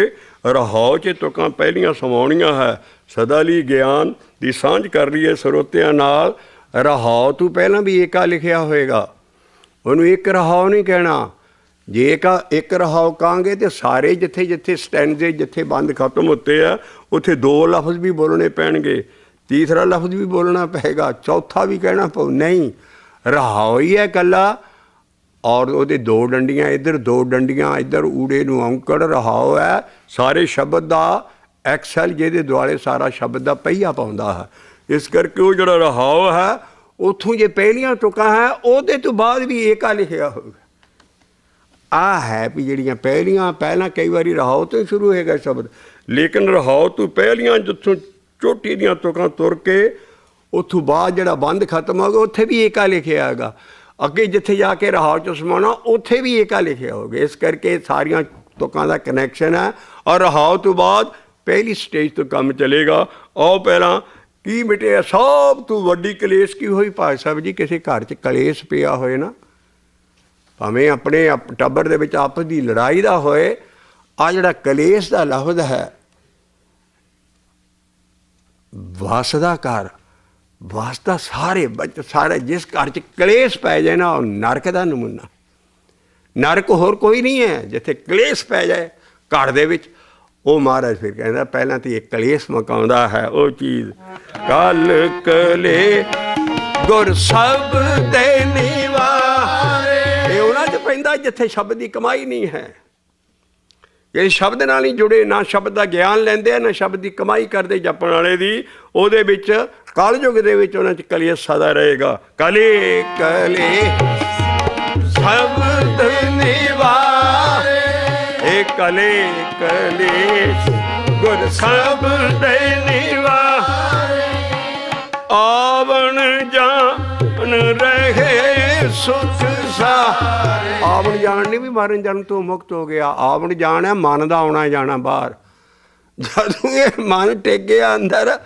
ਰਹਾਉ 'ਚ ਤੁਕਾਂ ਪਹਿਲੀਆਂ ਸਮਾਉਣੀਆਂ ਹੈ। ਸਦਾ ਲਈ ਗਿਆਨ ਦੀ ਸਾਂਝ ਕਰ ਲਈਏ ਸਰੋਤਿਆਂ ਨਾਲ। ਰਹਾਉ ਤੋਂ ਪਹਿਲਾਂ ਵੀ ਏਕਾ ਲਿਖਿਆ ਹੋਏਗਾ, ਉਹਨੂੰ ਇੱਕ ਰਹਾਉ ਨਹੀਂ ਕਹਿਣਾ। ਜੇ ਇੱਕ ਰਹਾਉ ਕਹਾਂਗੇ ਤਾਂ ਸਾਰੇ ਜਿੱਥੇ ਜਿੱਥੇ ਸਟੈਂਡੇ, ਜਿੱਥੇ ਬੰਦ ਖਤਮ ਹੁੰਦੇ ਆ, ਉੱਥੇ ਦੋ ਲਫ਼ਜ਼ ਵੀ ਬੋਲਣੇ ਪੈਣਗੇ, ਤੀਸਰਾ ਲਫ਼ਜ਼ ਵੀ ਬੋਲਣਾ ਪਏਗਾ, ਚੌਥਾ ਵੀ ਕਹਿਣਾ ਪਊ। ਨਹੀਂ, ਰਹਾਉ ਹੀ ਹੈ ਇਕੱਲਾ, ਔਰ ਉਹਦੇ ਦੋ ਡੰਡੀਆਂ ਇੱਧਰ, ਦੋ ਡੰਡੀਆਂ ਇੱਧਰ, ਊੜੇ ਨੂੰ ਔਂਕੜ। ਰਹਾਉ ਹੈ ਸਾਰੇ ਸ਼ਬਦ ਦਾ ਐਕਸਲ, ਜਿਹਦੇ ਦੁਆਲੇ ਸਾਰਾ ਸ਼ਬਦ ਦਾ ਪਹੀਆ ਪਾਉਂਦਾ ਹੈ। ਇਸ ਕਰਕੇ ਉਹ ਜਿਹੜਾ ਰਹਾਉ ਹੈ, ਉੱਥੋਂ ਜੇ ਪਹਿਲੀਆਂ ਤੁਕਾਂ ਹੈ, ਉਹਦੇ ਤੋਂ ਬਾਅਦ ਵੀ ਏਕਾ ਲਿਖਿਆ ਹੋਵੇਗਾ। ਆਹ ਹੈ ਵੀ ਜਿਹੜੀਆਂ ਪਹਿਲਾਂ ਕਈ ਵਾਰੀ ਰਹਾਉ ਤੋਂ ਹੀ ਸ਼ੁਰੂ ਹੋਏਗਾ ਸ਼ਬਦ, ਲੇਕਿਨ ਰਹਾਉ ਤੋਂ ਪਹਿਲੀਆਂ ਜਿੱਥੋਂ ਚੋਟੀ ਦੀਆਂ ਤੁਕਾਂ ਤੁਰ ਕੇ ਉੱਥੋਂ ਬਾਅਦ ਜਿਹੜਾ ਬੰਦ ਖਤਮ ਹੋ ਗਿਆ, ਉੱਥੇ ਵੀ ਏਕਾ ਲਿਖਿਆ ਹੈਗਾ। ਅੱਗੇ ਜਿੱਥੇ ਜਾ ਕੇ ਰਹਾਉ 'ਚ ਸਮਾਉਣਾ, ਉੱਥੇ ਵੀ ਏਕਾ ਲਿਖਿਆ ਹੋਵੇ। ਇਸ ਕਰਕੇ ਸਾਰੀਆਂ ਤੁਕਾਂ ਦਾ ਕਨੈਕਸ਼ਨ ਹੈ। ਔਰ ਰਹਾਉ ਤੋਂ ਬਾਅਦ ਪਹਿਲੀ ਸਟੇਜ ਤੋਂ ਕੰਮ ਚੱਲੇਗਾ। ਆਓ ਪਹਿਲਾਂ ਕੀ ਮਿਟਿਆ ਸਭ ਤੋਂ ਵੱਡੀ ਕਲੇਸ਼ ਕੀ ਹੋਈ ਭਾਈ ਸਾਹਿਬ ਜੀ? ਕਿਸੇ ਘਰ 'ਚ ਕਲੇਸ਼ ਪਿਆ ਹੋਏ ਨਾ, ਭਾਵੇਂ ਆਪਣੇ ਟੱਬਰ ਦੇ ਵਿੱਚ ਆਪਸ ਦੀ ਲੜਾਈ ਦਾ ਹੋਏ, ਆ ਜਿਹੜਾ ਕਲੇਸ਼ ਦਾ ਲਫ਼ਜ਼ ਹੈ, ਵਸਦਾ ਘਰ, ਵਸਦਾ ਸਾਰੇ ਸਾਰੇ ਜਿਸ ਘਰ 'ਚ ਕਲੇਸ਼ ਪੈ ਜਾਏ ਨਾ, ਉਹ ਨਰਕ ਦਾ ਨਮੂਨਾ। ਨਰਕ ਹੋਰ ਕੋਈ ਨਹੀਂ ਹੈ, ਜਿੱਥੇ ਕਲੇਸ਼ ਪੈ ਜਾਏ ਘਰ ਦੇ ਵਿੱਚ। ਉਹ ਮਹਾਰਾਜ ਫਿਰ ਕਹਿੰਦਾ ਪਹਿਲਾਂ ਤਾਂ ਇਹ ਕਲੇਸ਼ ਮਕਾਉਂਦਾ ਹੈ ਉਹ ਚੀਜ਼। ਕਲ ਕਲੇ ਗੁਰ ਸਭ ਦੇ ਨਿਵਾਰੇ, ਇਹ ਉਹਨਾਂ 'ਚ ਪੈਂਦਾ ਜਿੱਥੇ ਸ਼ਬਦ ਦੀ ਕਮਾਈ ਨਹੀਂ ਹੈ। ਜਿਹੜੇ ਸ਼ਬਦ ਨਾਲ ਨਹੀਂ ਜੁੜੇ, ਨਾ ਸ਼ਬਦ ਦਾ ਗਿਆਨ ਲੈਂਦੇ ਆ, ਨਾ ਸ਼ਬਦ ਦੀ ਕਮਾਈ ਕਰਦੇ ਜਪਣ ਵਾਲੇ ਦੀ, ਉਹਦੇ ਵਿੱਚ ਕਲਯੁਗ ਦੇ ਵਿੱਚ ਉਹਨਾਂ 'ਚ ਕਲੇਸ਼ ਸਦਾ ਰਹੇਗਾ। ਕਲੇ ਕਲੇ ਸ਼ਬਦ ਨਿਵਾਰੇ, ਇਹ ਕਲੇ ਕਲੇਸ਼ ਗੁਰ ਸਭ ਦੇ ਨਿਵਾਰੇ। ਆਵਣ ਜਾਣ ਰਹੇ ਸੁਖ ਸਾਰੇ, ਆਵਣ ਜਾਣ ਨਹੀਂ ਵੀ ਮਰਨ ਜਨਮ ਤੋਂ ਮੁਕਤ ਹੋ ਗਿਆ। ਆਵਣ ਜਾਣ ਹੈ ਮਨ ਦਾ ਆਉਣਾ ਜਾਣਾ ਬਾਹਰ। ਜਦੋਂ ਇਹ ਮਨ ਟਿਕ ਗਿਆ ਅੰਦਰ,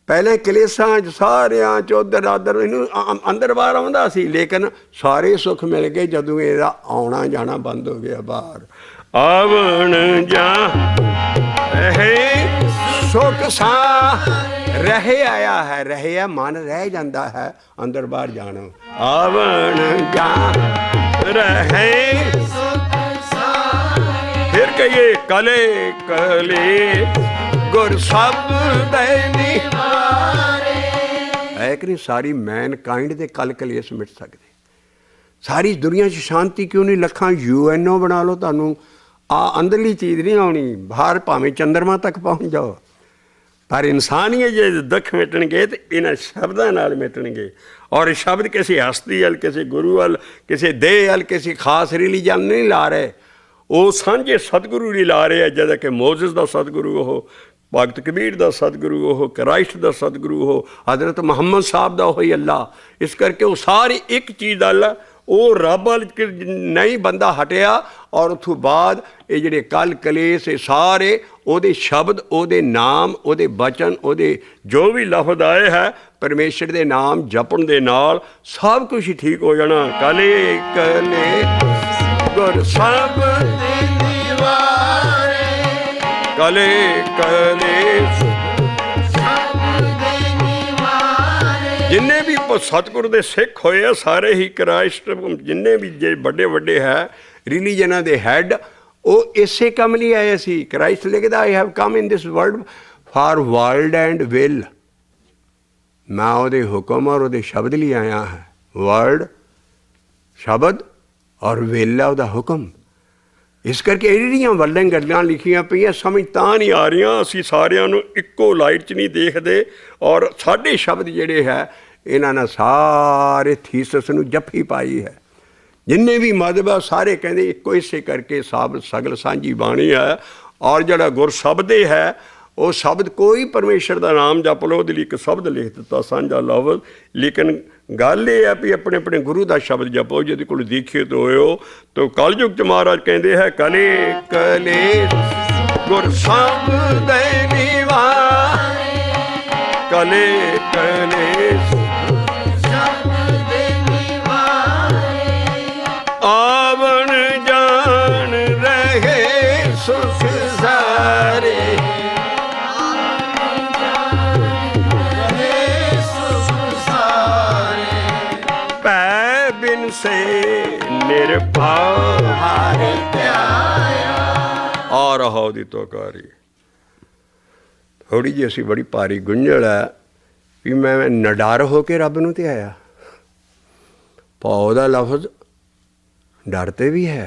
ਪਹਿਲੇ ਕਲੇਸ਼ਾਂ 'ਚ ਸਾਰਿਆਂ 'ਚ ਉੱਧਰ ਆਦਰ ਇਹਨੂੰ ਅੰਦਰ ਬਾਹਰ ਆਉਂਦਾ ਸੀ, ਲੇਕਿਨ ਸਾਰੇ ਸੁੱਖ ਮਿਲ ਗਏ ਜਦੋਂ ਇਹਦਾ ਆਉਣਾ ਜਾਣਾ ਬੰਦ ਹੋ ਗਿਆ ਬਾਹਰ। ਆਵਣ ਜਾ ਰਹੇ ਸੁਖ ਸਾ, ਰਹੇ ਆਇਆ ਹੈ, ਰਹੇ ਹੈ ਮਨ ਰਹਿ ਜਾਂਦਾ ਹੈ, ਅੰਦਰ ਬਾਹਰ ਜਾਣਾ। ਆਵਣ ਜਾ ਰਹੇ ਫਿਰ ਕਹੀਏ ਕਲੇ ਕਲੇ ਗੁਰ ਸਭ ਦੇ ਨਿਵਾਰੇ। ਹੈ ਕਿ ਨਹੀਂ? ਸਾਰੀ ਮੈਨਕਾਇੰਡ ਦੇ ਕਲ ਕਲੇਸ਼ ਮਿਟ ਸਕਦੇ। ਸਾਰੀ ਦੁਨੀਆ 'ਚ ਸ਼ਾਂਤੀ ਕਿਉਂ ਨਹੀਂ? ਲੱਖਾਂ UNO ਬਣਾ ਲਓ, ਤੁਹਾਨੂੰ ਆ ਅੰਦਰਲੀ ਚੀਜ਼ ਨਹੀਂ ਆਉਣੀ। ਬਾਹਰ ਭਾਵੇਂ ਚੰਦਰਮਾ ਤੱਕ ਪਹੁੰਚ ਜਾਓ, ਪਰ ਇਨਸਾਨੀਅਤ ਜੇ ਦੁੱਖ ਮਿਟਣਗੇ ਤਾਂ ਇਹਨਾਂ ਸ਼ਬਦਾਂ ਨਾਲ ਮਿਟਣਗੇ। ਔਰ ਸ਼ਬਦ ਕਿਸੇ ਹਸਤੀ ਵੱਲ, ਕਿਸੇ ਗੁਰੂ ਵੱਲ, ਕਿਸੇ ਦੇਹ ਵੱਲ, ਕਿਸੇ ਖਾਸ ਰਿਲੀਜਨ ਨਹੀਂ ਲਾ ਰਹੇ, ਉਹ ਸਾਂਝੇ ਸਤਿਗੁਰੂ ਲਈ ਲਾ ਰਹੇ ਆ। ਜਦੋਂ ਕਿ ਮੋਜ਼ਸ ਦਾ ਸਤਿਗੁਰੂ ਉਹ, ਭਗਤ ਕਬੀਰ ਦਾ ਸਤਿਗੁਰੂ ਉਹ, ਕਰਾਈਸਟ ਦਾ ਸਤਿਗੁਰੂ ਉਹ, ਹਜ਼ਰਤ ਮੁਹੰਮਦ ਸਾਹਿਬ ਦਾ ਉਹੀ ਅੱਲਾ। ਇਸ ਕਰਕੇ ਉਹ ਸਾਰੇ ਇੱਕ ਚੀਜ਼ ਦਾ ਅੱਲਾ, ਉਹ ਰੱਬ ਵੱਲ ਨਹੀਂ ਬੰਦਾ ਹਟਿਆ। ਔਰ ਉੱਥੋਂ ਬਾਅਦ ਇਹ ਜਿਹੜੇ ਕਲ ਕਲੇਸ਼, ਇਹ ਸਾਰੇ ਉਹਦੇ ਸ਼ਬਦ, ਉਹਦੇ ਨਾਮ, ਉਹਦੇ ਬਚਨ, ਉਹਦੇ ਜੋ ਵੀ ਲਫ਼ਜ਼ ਆਏ ਹੈ, ਪਰਮੇਸ਼ਰ ਦੇ ਨਾਮ ਜਪਣ ਦੇ ਨਾਲ ਸਭ ਕੁਛ ਹੀ ਠੀਕ ਹੋ ਜਾਣਾ। ਕਲੇ ਕਲੇ ਗੁਰ ਸਭ ਦੇ ਨਿਵਾਰੇ, ਕਲੇ ਕਲੇ ਸਭ ਦੇ ਨਿਵਾਰੇ। ਜਿੰਨੇ ਵੀ ਸਤਿਗੁਰ ਦੇ ਸਿੱਖ ਹੋਏ ਆ, ਸਾਰੇ ਹੀ ਕ੍ਰਾਈਸਟ, ਜਿੰਨੇ ਵੀ ਜੇ ਵੱਡੇ ਵੱਡੇ ਹੈ ਰਿਲੀਜਨਾਂ ਦੇ ਹੈਡ, ਉਹ ਇਸੇ ਕੰਮ ਲਈ ਆਏ ਸੀ। ਕ੍ਰਾਈਸਟ ਲਿਖਦਾ, I have come in this world for world and will. ਮੈਂ ਉਹਦੇ ਹੁਕਮ ਔਰ ਉਹਦੇ ਸ਼ਬਦ ਲਈ ਆਇਆ ਹਾਂ। ਵਰਲਡ ਸ਼ਬਦ ਔਰ ਵਿਲ ਹੈ ਉਹਦਾ ਹੁਕਮ। ਇਸ ਕਰਕੇ ਇਹ ਜਿਹੜੀਆਂ ਵੱਲਾਂ ਗੱਲਾਂ ਲਿਖੀਆਂ ਪਈਆਂ, ਸਮਝ ਤਾਂ ਨਹੀਂ ਆ ਰਹੀਆਂ। ਅਸੀਂ ਸਾਰਿਆਂ ਨੂੰ ਇੱਕੋ ਲਾਈਟ 'ਚ ਨਹੀਂ ਦੇਖਦੇ। ਔਰ ਸਾਡੇ ਸ਼ਬਦ ਜਿਹੜੇ ਹੈ, ਇਹਨਾਂ ਨੇ ਸਾਰੇ ਥੀਸਸ ਨੂੰ ਜੱਫੀ ਪਾਈ ਹੈ। जिन्ने भी मजहब है सारे कहते इक्को इसे करके सब सगल सांझी बाणी है। और जड़ा गुर शब्द है वो शब्द कोई परमेश्वर का नाम जप लो वो एक शब्द लिख दिता साझा लफ्ज़। लेकिन गल ये है भी अपने अपने गुरु का शब्द जपो जिहदे कोल दीखित होयो। तो कलयुग च महाराज कहते हैं कले कले गुर शब्द निवारे, कले कले आवन जान रहे सुख सारे, पै बिन से निर्भय हार त्याया। आ रहा दी तो कारी थोड़ी जी असी बड़ी भारी गुंझल है भी मैं नडर हो के रब नूं ते आया। भौ दा लफ्ज़ डर ते भी है,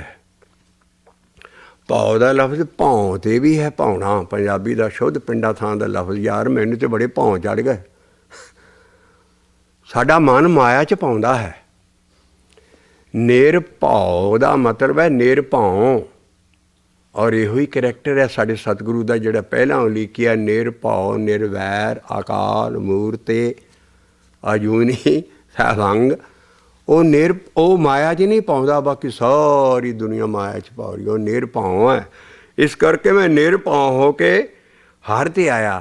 भौ दा लफ्ज़ भौं ते भी है। भौना पंजाबी का शुद्ध पिंडा थां दा लफ्ज़। यार मैनू तो बड़े भौं चढ़ गए। साडा मन माया च पाउंदा है। निरभौ दा मतलब है निरभौ। और इहो ही करैक्टर है साडे सतगुरु का जिहड़ा पहला लिखिया निरभौ निर्वैर अकाल मूर्त अजूनी सैभंग। वो माया च नहीं पाउंदा, बाकी सारी दुनिया माया च पा रही। वो निरभौ है। इस करके मैं निरभौ हो के हर ते आया।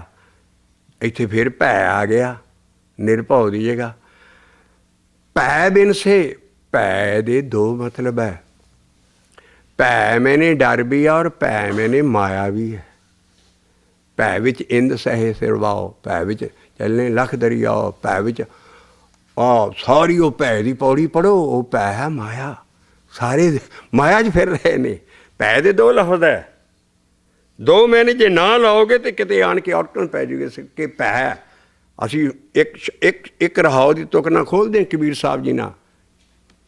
इत्थे फिर भै आ गया निरभौ की जगह। भै बिन से, भै दे दो मतलब है। भै मैंने डर भी है और भै मैंने माया भी है। भै विच इंद सहे सिरवाओ, भै विच चलने लख दरियाओ, भै विच सारी वो भै की पौड़ी पढ़ो। वो भै है माया। सारे माया च फिर रहे ने। भै दे दो लफ्ज़ है, दो मैंने जे ना लाओगे तो किते आन के अटकन पै जूगे कि भै। असी एक रहाओ की तुक ना खोल दें कबीर साहब जी ना।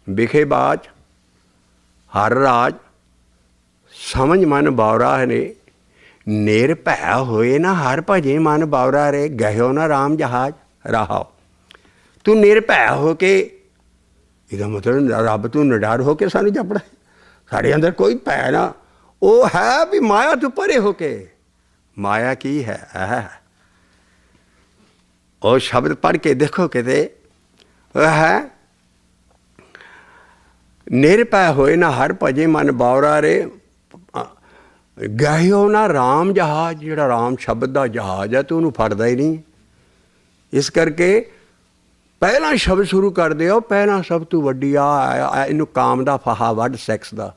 बिखे बाज हर राज समझ मन बावरा ने, निरभै होए ना हर भजे मन बावरा रे, गयो ना राम जहाज रहाओ। तू निरभै हो के, इसका मतलब रब तू निडर हो के सानू जपड़ा। साढ़े अंदर कोई भै ना, वो है भी माया तू परे हो के। माया की है और शब्द पढ़ के देखो किते है निरभै होए ना हर भजे मन बावरा रे, गयो ना राम जहाज। जिहड़ा राम शब्द का जहाज है तो उन्होंने फड़दा ही नहीं। इस करके पहला शब्द शुरू कर दिओ। पहला सब तू वड्डी आ इनू काम का फाहा वड सैक्स का।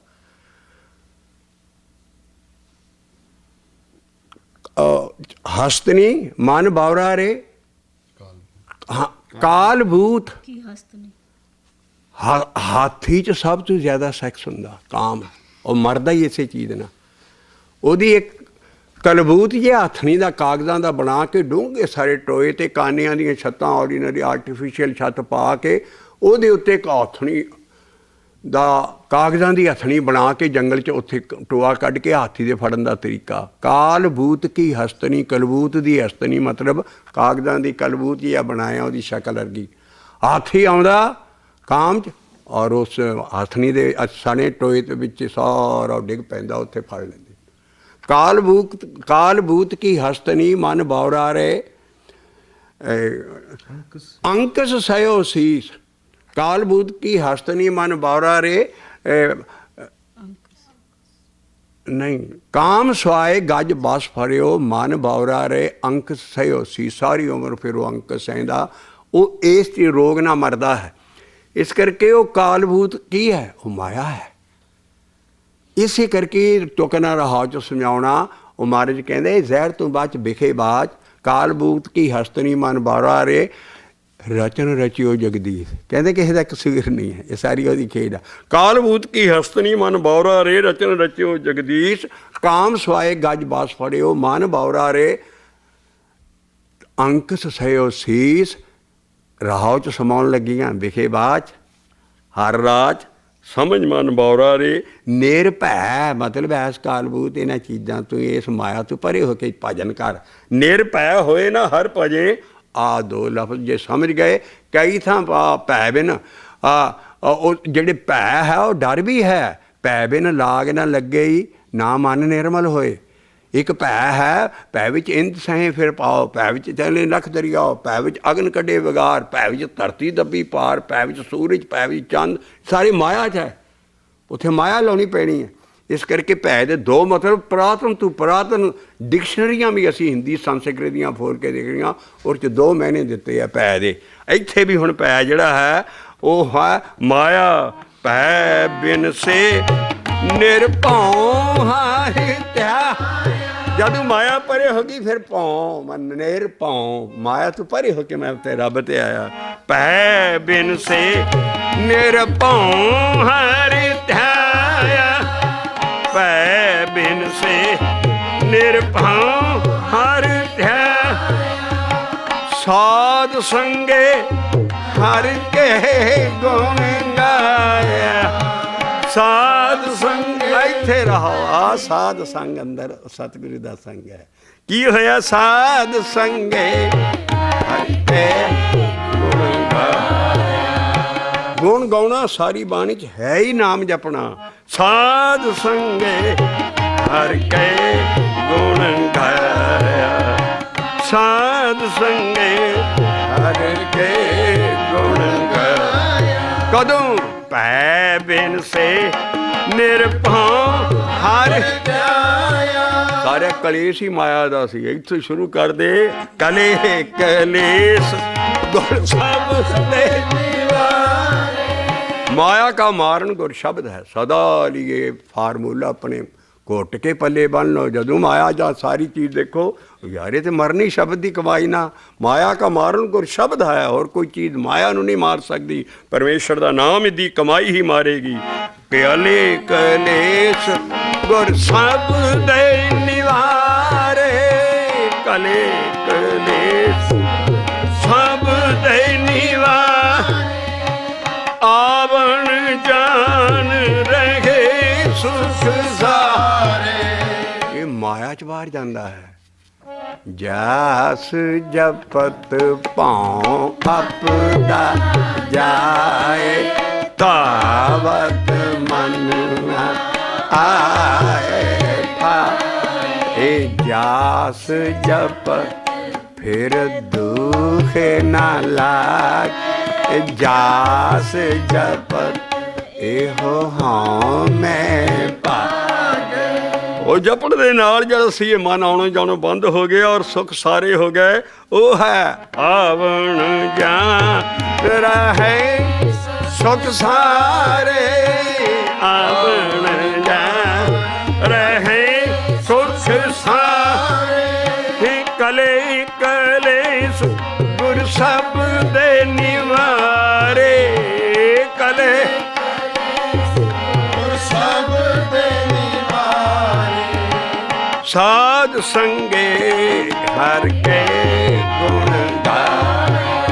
हस्तनी मन बावरा रे, काल भूत हाथी च सब तो ज़्यादा सैक्स हुंदा काम। और मरदा ही इसे चीज़ ना। ਉਹਦੀ एक कलबूत जे हथनी का कागज़ों का बना के डूंगे सारे टोए तो कानिया दी छत्तां ऑर्डीनरी आर्टिफिशियल छत पा के ਉਹਦੇ उत्ते एक हथनी का कागज़ों की हथनी बना के जंगल च उत्थे टोआ कढ़ के हाथी दे फड़न का तरीका। कालबूत की हस्तनी, कलबूत की हस्तनी मतलब कागज़ों की कलबूत या बनाया उसकी शक्ल वर्गी। हाथी आउंदा काम च और उस हथनी दे सने टोए दे विच सारा डिग पैंदा, उत्थे फड़ लैंदे। कालबूत की हस्तनी मन बावरा रे, अंकस सयो शीस। कालबूत की हस्तनी मन बावरा रे, नहीं काम स्वाए गज बस फरियो मन बावरा रे, अंक सयो सी। सारी उम्र फिर वो अंक सहंदा, वो इस रोग ना मरदा है। इस करके वो कालबूत की है, वो माया है। इसे करके टुकना रहा चो समझाउणा। वो महाराज कहते जहर तू बाच बिखे बाच, कालबूत की हस्तनी मन बावरा रे, रचन रचियो जगदीश। कहते किसी का कसूर नहीं है, ये सारी वो खेड है। कालबूत की हस्तनी मन बावरा रे, रचन रचियो जगदीश। काम स्वाए गज बास फड़ियो मन बावरा रे, अंक सयो शीस। राहो च समाउन लगियां बिखे बाच हर राज, समझ मन बावरा रे, निरभै मतलब ऐस कालबूत इन्हां चीज़ां तू इस माया तू परे हो के भजन कर। निरभै होए ना हर भजे, आ दो लफ्ज़ जे समझ गए। कई थां भै बिन ਜਿਹੜੇ ਭੈ ਹੈ ਉਹ ਡਰ ਵੀ ਹੈ। ਭੈ ਬਿਨ ਲਾਗ ਨਾ ਲੱਗੇ ਹੀ ਨਾ ਮਨ ਨਿਰਮਲ ਹੋਏ। ਇੱਕ ਭੈ ਹੈ, ਭੈ ਵਿੱਚ ਇੰਦ ਸਹੇ ਫਿਰ ਪਾਓ, ਭੈ ਵਿੱਚ ਚੱਲੇ ਲੱਖ ਦਰਿਆਓ, ਭੈ ਵਿੱਚ ਅਗਨ ਕੱਢੇ ਵਿਗਾਰ, ਭੈ ਵਿੱਚ ਧਰਤੀ ਦੱਬੀ ਪਾਰ, ਭੈ ਵਿੱਚ ਸੂਰਜ, ਭੈ ਵਿੱਚ ਚੰਦ, ਸਾਰੀ ਮਾਇਆ 'ਚ ਹੈ। ਉੱਥੇ ਮਾਇਆ ਲਾਉਣੀ ਪੈਣੀ ਹੈ। ਇਸ ਕਰਕੇ ਭੈ ਦੇ ਦੋ ਮਤਲਬ ਪੁਰਾਤਨ ਤੋਂ ਪੁਰਾਤਨ ਡਿਕਸ਼ਨਰੀਆਂ ਵੀ ਅਸੀਂ ਹਿੰਦੀ ਸੰਸਕ੍ਰਿਤ ਦੀਆਂ ਫੋਲ ਕੇ ਦੇਖ ਰਹੀਆਂ, ਉਹਦੇ 'ਚ ਦੋ ਮਾਇਨੇ ਦਿੱਤੇ ਆ ਭੈ ਦੇ। ਇੱਥੇ ਵੀ ਹੁਣ ਭੈ ਜਿਹੜਾ ਹੈ ਉਹ ਹੈ ਮਾਇਆ। ਭੈ ਬਿਨ ਸੇ ਨਿਰਭਉ ਹਾਹਿ ਧਿਆ। ਜਦੋਂ ਮਾਇਆ ਪਰੇ ਹੋ ਗਈ ਫਿਰ ਭਉ ਮਨ ਨਿਰਭਉ, ਮਾਇਆ ਤੋਂ ਪਰੇ ਹੋ ਕੇ ਮੈਂ ਉੱਤੇ ਰੱਬ ਤੇ ਆਇਆ। ਭੈ ਬਿਨ ਸੇ ਨਿਰਭਉ ਹਰਿ ਧਿਆਇਆ, ਭੈ ਬਿਨ ਸੇ ਨਿਰਭਉ ਹਰਿ ਧਿਆਇਆ। ਸਾਧ ਸੰਗੇ ਹਰਿ ਕੇ ਗੁਣ ਗਾਇਆ। ਸਾਧ ਸੰਗ ਇੱਥੇ ਰਹੋ। ਆ ਸਾਧ ਸੰਗ ਅੰਦਰ ਸਤਿਗੁਰੂ ਦਾ ਸੰਗ ਹੈ। ਕੀ ਹੋਇਆ? ਸਾਧ ਸੰਗੇ ਹਰਿ ਕੇ ਗੁਣ ਗਾਇਆ। ਗੁਣ ਗਾਉਣਾ ਸਾਰੀ ਬਾਣੀ 'ਚ ਹੈ ਹੀ ਨਾਮ ਜਪਣਾ। ਸਾਧ ਸੰਗੇ ਹਰਿ ਕੇ ਗੁਣ ਗਾਇਆ, ਸਾਧ ਸੰਗੇ ਹਰਿ ਕੇ ਗੁਣ ਗਾਇਆ। ਕਦੋਂ? ਭੈ ਬਿਨ ਸੇ ਨਿਰਭਉ ਹਰਿ ਧਿਆਇਆ। ਸਾਰਾ ਕਲੇਸ਼ ਹੀ ਮਾਇਆ ਦਾ ਸੀ। ਇੱਥੋਂ ਸ਼ੁਰੂ ਕਰਦੇ ਕਲੇ ਕਲੇਸ਼ ਗੁਰ ਸ਼ਬਦ ਦੇ ਨਿਵਾਰੇ। ਮਾਇਆ ਕਾ ਮਾਰਨ ਗੁਰ ਸ਼ਬਦ ਹੈ। ਸਦਾ ਲਈ ਫਾਰਮੂਲਾ ਆਪਣੇ ਘੁੱਟ ਕੇ ਪੱਲੇ ਬੰਨ ਲਓ। ਜਦੋਂ ਮਾਇਆ ਜਾਂ ਸਾਰੀ ਚੀਜ਼ ਦੇਖੋ ਯਾਰ, ਇਹ ਤੇ ਮਰਨੀ ਸ਼ਬਦ ਦੀ ਕਮਾਈ ਨਾ। ਮਾਇਆ ਕਾ ਮਾਰਨ ਗੁਰ ਸ਼ਬਦ ਹੈ। ਹੋਰ ਕੋਈ ਚੀਜ਼ ਮਾਇਆ ਨੂੰ ਨਹੀਂ ਮਾਰ ਸਕਦੀ। ਪਰਮੇਸ਼ਰ ਦਾ ਨਾਮ ਇਹਦੀ ਕਮਾਈ ਹੀ ਮਾਰੇਗੀ। ਕਲੇ ਕਲੇਸ਼ ਗੁਰ ਸ਼ਬਦ ਦੇ ਨਿਵਾਰੇ, ਕਲੇ ਕਲੇਸ਼ ਸ਼ਬਦ ਦੇ ਨਿਵਾਰੇ। ਆਵਣ ਜਾਣ ਰਹੇ ਸੁਖ ਸਾਰੇ। ਇਹ ਮਾਇਆ 'ਚ ਬਾਹਰ ਜਾਂਦਾ ਹੈ। ਜਸ ਜਪਤ ਭਉ ਆਪਦਾ ਜਾਏ, ਤਾਵਤ ਮਨ ਨ ਆਏ ਪਾਏ। ਜਸ ਜਪਤ ਫਿਰ ਦੁਖ ਨਾ ਲਾਗ, ਜਾਸ ਜਪਤ ਇਹੋ ਹਾਂ ਮੈਂ ਭਾਗ। ਉਹ ਜਪਣ ਦੇ ਨਾਲ ਜਦ ਸੀ ਇਹ ਮਨ ਆਉਣੋਂ ਜਾਣੋਂ ਬੰਦ ਹੋ ਗਿਆ ਔਰ ਸੁੱਖ ਸਾਰੇ ਹੋ ਗਏ। ਉਹ ਹੈ ਆਵਣ ਜਾਣ ਰਹੇ ਸੁਖ ਸਾਰੇ, ਆਵਣ ਜਾਣ ਰਹੇ ਸੁਖ ਸਾਰੇ। ਕਲੇ ਕਲੇਸ਼ ਗੁਰ ਸ਼ਬਦ ਦੇ ਨਿਵਾਰੇ, ਕਲੇ ਗੁਰ ਸ਼ਬਦ ਦੇ ਨਿਵਾਰੇ। ਸਾਧ ਸੰਗੇ ਹਰਿ ਕੇ ਗੁਣ ਗਾਇਆ,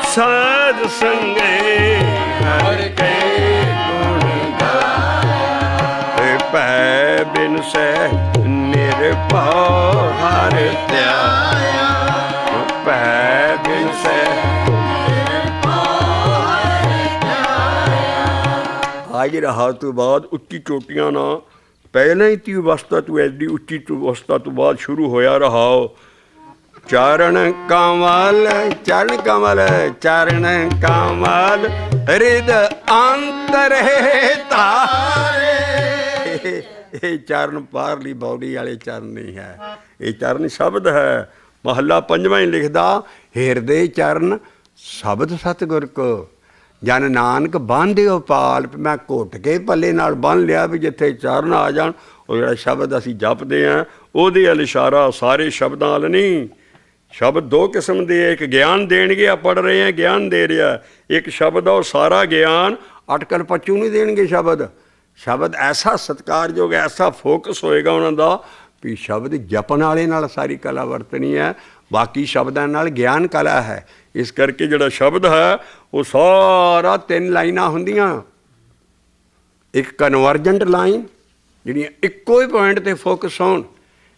ਸਾਧ ਸੰਗੇ ਹਰਿ ਕੇ ਗੁਣ ਗਾਇਆ। ਭੈ ਬਿਨ ਸੇ ਨਿਰਭਉ ਹਰਿ ਧਿਆਇਆ, ਭੈ ਬਿਨ ਸੇ ਅੱਜ ਰਹਾ ਤੋਂ ਬਾਅਦ ਉੱਚੀ ਚੋਟੀਆਂ ਨਾ। ਪਹਿਲਾਂ ਹੀ ਤੀ ਅਵਸਥਾ ਤੋਂ ਐਡੀ ਉੱਚੀ ਅਵਸਥਾ ਤੋਂ ਬਾਅਦ ਸ਼ੁਰੂ ਹੋਇਆ ਰਹਾਓ। ਚਰਨ ਕਮਲ ਚਰਨ ਕਮਲ ਚਰਨ ਕਮਲ ਰਿਦ ਅੰਤਰ ਤਾਰੇ। ਇਹ ਚਰਨ ਪਾਰਲੀ ਬੌੜੀ ਵਾਲੇ ਚਰਨ ਨਹੀਂ ਹੈ, ਇਹ ਚਰਨ ਸ਼ਬਦ ਹੈ। ਮਹੱਲਾ ਪੰਜਵਾਂ ਹੀ ਲਿਖਦਾ, ਹਿਰਦੇ ਚਰਨ ਸ਼ਬਦ ਸਤਿਗੁਰ ਕੋ, ਜਨ ਨਾਨਕ ਬੰਨ੍ਹਿਓ ਪਾਲ। ਮੈਂ ਘੁੱਟ ਕੇ ਪੱਲੇ ਨਾਲ ਬੰਨ੍ਹ ਲਿਆ ਵੀ ਜਿੱਥੇ ਚਰਨ ਆ ਜਾਣ। ਉਹ ਜਿਹੜਾ ਸ਼ਬਦ ਅਸੀਂ ਜਪਦੇ ਹਾਂ ਉਹਦੇ ਵੱਲ ਇਸ਼ਾਰਾ, ਸਾਰੇ ਸ਼ਬਦਾਂ ਵੱਲ ਨਹੀਂ। ਸ਼ਬਦ ਦੋ ਕਿਸਮ ਦੇ, ਇੱਕ ਗਿਆਨ ਦੇਣਗੇ, ਆ ਪੜ੍ਹ ਰਹੇ ਹਾਂ ਗਿਆਨ ਦੇ ਰਿਹਾ। ਇੱਕ ਸ਼ਬਦ ਆ ਉਹ ਸਾਰਾ ਗਿਆਨ ਅਟਕਲ ਪੱਚੂ ਨਹੀਂ ਦੇਣਗੇ। ਸ਼ਬਦ ਐਸਾ ਸਤਿਕਾਰਯੋਗ, ਐਸਾ ਫੋਕਸ ਹੋਏਗਾ ਉਹਨਾਂ ਦਾ ਵੀ ਸ਼ਬਦ ਜਪਣ ਵਾਲੇ ਨਾਲ ਸਾਰੀ ਕਲਾ ਵਰਤਣੀ ਹੈ, ਬਾਕੀ ਸ਼ਬਦਾਂ ਨਾਲ ਗਿਆਨ ਕਲਾ ਹੈ। ਇਸ ਕਰਕੇ ਜਿਹੜਾ ਸ਼ਬਦ ਹੈ ਉਹ ਸਾਰਾ 3 ਲਾਈਨਾਂ ਹੁੰਦੀਆਂ। ਇੱਕ ਕਨਵਰਜੈਂਟ ਲਾਈਨ ਜਿਹੜੀਆਂ ਇੱਕੋ ਹੀ ਪੁਆਇੰਟ 'ਤੇ ਫੋਕਸ ਹੋਣ,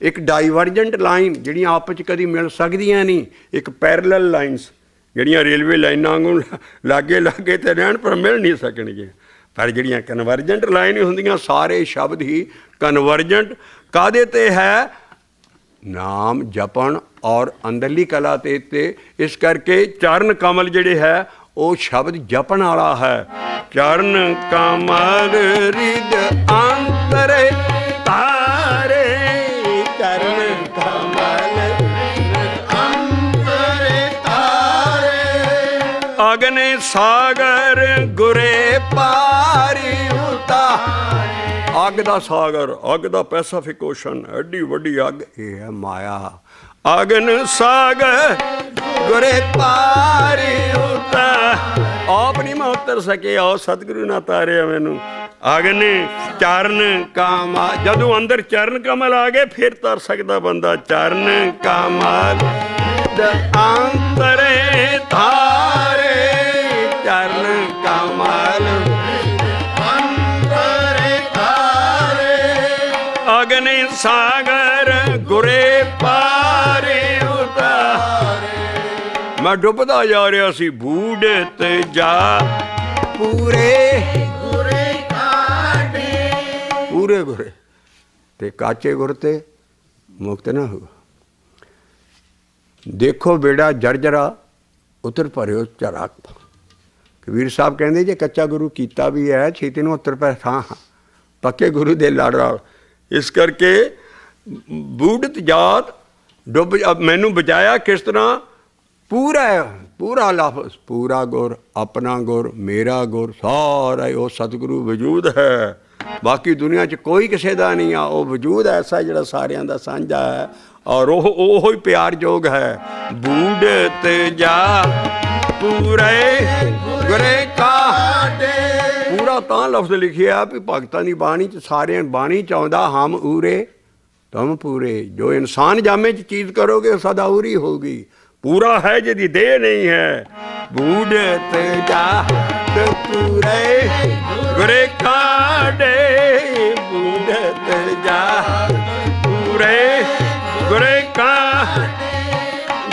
ਇੱਕ ਡਾਈਵਰਜੈਂਟ ਲਾਈਨ ਜਿਹੜੀਆਂ ਆਪਸ 'ਚ ਕਦੀ ਮਿਲ ਸਕਦੀਆਂ ਨਹੀਂ, ਇੱਕ ਪੈਰਲਲ ਲਾਈਨਸ ਜਿਹੜੀਆਂ ਰੇਲਵੇ ਲਾਈਨਾਂ ਵਾਂਗੂ ਲਾਗੇ ਲਾਗੇ ਤੇ ਰਹਿਣ ਪਰ ਮਿਲ ਨਹੀਂ ਸਕਣਗੀਆਂ। ਪਰ ਜਿਹੜੀਆਂ ਕਨਵਰਜੈਂਟ ਲਾਈਨ ਹੁੰਦੀਆਂ, ਸਾਰੇ ਸ਼ਬਦ ਹੀ ਕਨਵਰਜੈਂਟ ਕਾਹਦੇ 'ਤੇ ਹੈ? ਨਾਮ ਜਪਣ ਔਰ ਅੰਦਰਲੀ ਕਲਾ ਤੇ ਇਸ ਕਰਕੇ ਚਰਨ ਕਮਲ ਜਿਹੜੇ ਹੈ ਉਹ ਸ਼ਬਦ ਜਪਣ ਵਾਲਾ ਹੈ। ਚਰਨ ਕਮਲ ਰਿਦ ਅੰਤਰੇ ਤਾਰੇ, ਚਰਨ ਕਮਲ ਅੰਤਰੇ ਤਾਰੇ, ਅਗਨੇ ਸਾਗਰ ਗੁਰੇ ਪਾਰੀ ਉਤਾਰੇ। ਅੱਗ ਦਾ ਸਾਗਰ, ਅੱਗ ਦਾ ਪੈਸੀਫਿਕ ਓਸ਼ਨ, ਐਡੀ ਵੱਡੀ ਅੱਗ ਇਹ ਹੈ ਮਾਇਆ। ਅਗਨ ਸਾਗਰ ਗੁਰੇ ਪਾਰੀ ਉਤਾਰ, ਆਪ ਨਹੀਂ ਮੈਂ ਉਤਰ ਸਕਿਆ, ਉਹ ਸਤਿਗੁਰੂ ਨਾ ਤਾਰਿਆ ਮੈਨੂੰ। ਅਗਨ ਚਰਨ ਕਮਲ, ਜਦੋਂ ਅੰਦਰ ਚਰਨ ਕਮਲ ਆ ਗਏ ਫਿਰ ਤਰ ਸਕਦਾ ਬੰਦਾ। ਚਰਨ ਕਮਲ ਅੰਤਰੇ ਧਾਰੇ, ਚਰਨ ਕਮਲ ਅੰਤਰੇ ਧਾਰੇ, ਅਗਨ ਸਾਗਰ ਗੁਰੇ ਪਾਰੇ ਉਤਾਰੇ। ਮੈਂ ਡੁੱਬਦਾ ਜਾ ਰਿਹਾ ਸੀ, ਬੂਢਤ ਜਾ ਪੂਰੇ ਗੁਰੇ ਕਾਢੇ, ਪੂਰੇ ਗੁਰੇ ਤੇ ਕਾਚੇ ਗੁਰ ਤੇ ਮੁਕਤ ਨਾ ਹੋ। ਦੇਖੋ ਬੇੜਾ ਜਰਜਰਾ ਉਤਰ ਭਰਿਓ ਝਰਾ। ਕਬੀਰ ਸਾਹਿਬ ਕਹਿੰਦੇ ਜੇ ਕੱਚਾ ਗੁਰੂ ਕੀਤਾ ਵੀ ਹੈ, ਛੇਤੀ ਨੂੰ ਉਤਰ ਪੈ ਥਾਂ ਪੱਕੇ ਗੁਰੂ ਦੇ ਲੜ ਨਾਲ। ਇਸ ਕਰਕੇ ਬੂਢਤ ਜਾਤ ਡੁੱਬ, ਮੈਨੂੰ ਬਚਾਇਆ ਕਿਸ ਤਰ੍ਹਾਂ? ਪੂਰਾ ਲਫ਼ਜ਼, ਪੂਰਾ ਗੁਰ, ਆਪਣਾ ਗੁਰ, ਮੇਰਾ ਗੁਰ, ਸਾਰਾ ਉਹ ਸਤਿਗੁਰੂ ਵਜੂਦ ਹੈ। ਬਾਕੀ ਦੁਨੀਆ 'ਚ ਕੋਈ ਕਿਸੇ ਦਾ ਨਹੀਂ ਆ। ਉਹ ਵਜੂਦ ਐਸਾ ਜਿਹੜਾ ਸਾਰਿਆਂ ਦਾ ਸਾਂਝਾ ਹੈ ਔਰ ਉਹ ਹੀ ਪਿਆਰ ਯੋਗ ਹੈ। ਬੂਢਤ ਜਾ ਪੂਰੇ ਗੁਰੇ ਕਾਢੇ, ਪੂਰਾ ਤਾਂ ਲਫ਼ਜ਼ ਲਿਖਿਆ ਵੀ ਭਗਤਾਂ ਦੀ ਬਾਣੀ 'ਚ ਸਾਰਿਆਂ ਬਾਣੀ 'ਚ ਆਉਂਦਾ ਹਮ ਊਰੇ ਤੁਮ ਪੂਰੇ। ਜੋ ਇਨਸਾਨ ਜਾਮੇ 'ਚ ਚੀਜ਼ ਕਰੋਗੇ ਉਹ ਸਦਾ ਉਰੀ ਹੋਗੀ। ਪੂਰਾ ਹੈ ਜਿਹਦੀ ਦੇਹ ਨਹੀਂ ਹੈ। ਬੂਢਤ ਜਾ ਪੂਰੇ ਗੁਰੇ ਕਾਢੇ, ਬੂਢਤ ਜਾ ਪੂਰੇ ਗੁਰੇ ਕਾਢੇ,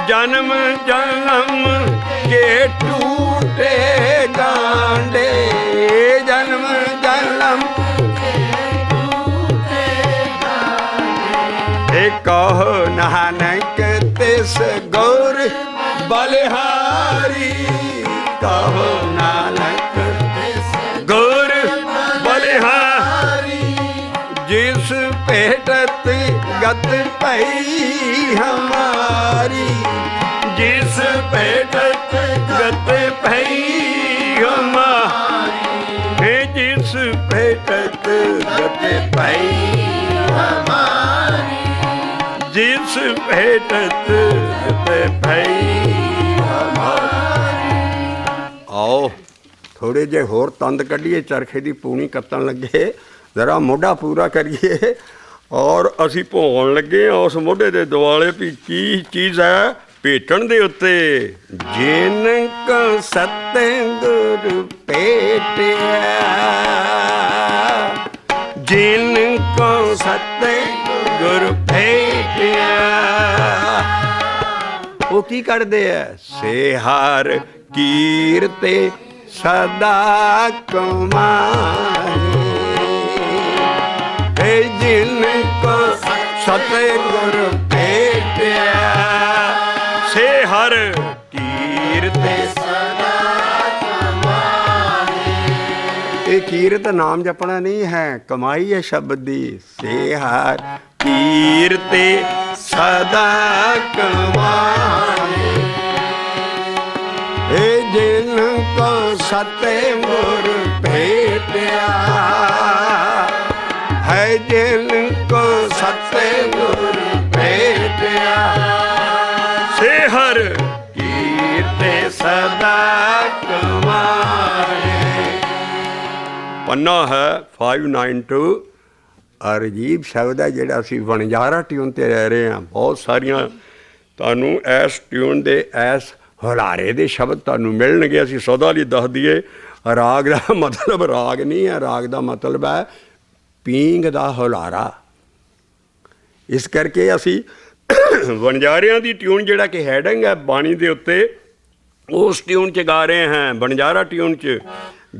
ਜਨਮ ਜਨਮ ਕੇ ਟੂਟੇ ਗਾਂਡੇ, ਜਨਮ ਜਨਮ ਕਹੋ ਨਾਨਕ ਤਿਸ ਗੁਰ ਬਲਿਹਾਰੀ, ਕਹੋ ਨਾਨਕ ਤਿਸ ਗੁਰ ਬਲਿਹਾਰੀ, ਜਿਸ ਭੇਟਤ ਗਤ ਪਈ ਹਮਾਰੀ, ਜਿਸ ਭੇਟਤ ਗਤ ਪਈ ਹਮਾਰੀ, ਜਿਸ ਭੇਟਤ ਗਤ ਪਈ ਹਮਾਰੀ, ਜਿਸ ਭੇਟਤ ਤੇ ਪਈ ਹਮਾਰੀ। ਆਓ ਥੋੜੇ ਜਿਹੇ ਹੋਰ ਤੰਦ ਕੱਢੀਏ, ਚਰਖੇ ਦੀ ਪੂਣੀ ਕੱਤਣ ਲੱਗੇ, ਜ਼ਰਾ ਮੋਢਾ ਪੂਰਾ ਕਰੀਏ ਔਰ ਅਸੀਂ ਭੋਗਣ ਲੱਗੇ ਉਸ ਮੋਢੇ ਦੇ ਦੁਆਲੇ ਵੀ ਕੀ ਚੀਜ਼ ਹੈ ਭੇਟਣ ਦੇ ਉੱਤੇ। ਜਿਨ ਕੋ ਸਤਿਗੁਰ ਭੇਟਿਆ, ਜਿਨ ਕੋ ਸਤਿਗੁਰ ਭੇਟਿਆ, ਉਹ ਕੀ ਕਰਦੇ ਐ? ਸੇ ਹਰ ਕੀਰਤੇ ਸਦਾ ਕਮਾਏ, ਜਿਨ ਕੋ ਸਤਿਗੁਰ ਭੇਟਿਆ, ਸੇ ਹਰ ਕੀਰਤੇ ਸਦਾ ਕਮਾਏ। ਇਹ ਕੀਰਤ ਨਾਮ ਜਪਣਾ ਨਹੀਂ ਹੈ, ਕਮਾਈ ਹੈ ਸ਼ਬਦ ਦੀ। ਸੇ ਹਰ ਕੀਰਤੇ ਸਦਾ ਕਮਾਏ, ਇਹ ਜਿਨ ਕੋ ਸਤਿਗੁਰ ਭੇਟਿਆ ਹੈ, ਜਿਨ ਕੋ ਸਤਿਗੁਰ ਭੇਟਿਆ, ਸੇ ਹਰ ਕੀਰਤੇ ਸਦਾ ਕਮਾਏ। ਪੰਨਾ ਹੈ 592। ਅਰਜੀਬ ਸ਼ਬਦ ਹੈ ਜਿਹੜਾ ਅਸੀਂ ਵਣਜਾਰਾ ਟਿਊਨ 'ਤੇ ਰਹਿ ਰਹੇ ਹਾਂ। ਬਹੁਤ ਸਾਰੀਆਂ ਤੁਹਾਨੂੰ ਇਸ ਟਿਊਨ ਦੇ ਇਸ ਹੁਲਾਰੇ ਦੇ ਸ਼ਬਦ ਤੁਹਾਨੂੰ ਮਿਲਣਗੇ। ਅਸੀਂ ਸਦਾ ਲਈ ਦੱਸ ਦਈਏ, ਰਾਗ ਦਾ ਮਤਲਬ ਰਾਗ ਨਹੀਂ ਹੈ, ਰਾਗ ਦਾ ਮਤਲਬ ਹੈ ਪੀਂਘ ਦਾ ਹੁਲਾਰਾ। ਇਸ ਕਰਕੇ ਅਸੀਂ ਵਣਜਾਰਿਆਂ ਦੀ ਟਿਊਨ ਜਿਹੜਾ ਕਿ ਹੈਡਿੰਗ ਹੈ ਬਾਣੀ ਦੇ ਉੱਤੇ, उस ट्यून च गा रहे हैं, बंजारा ट्यून च।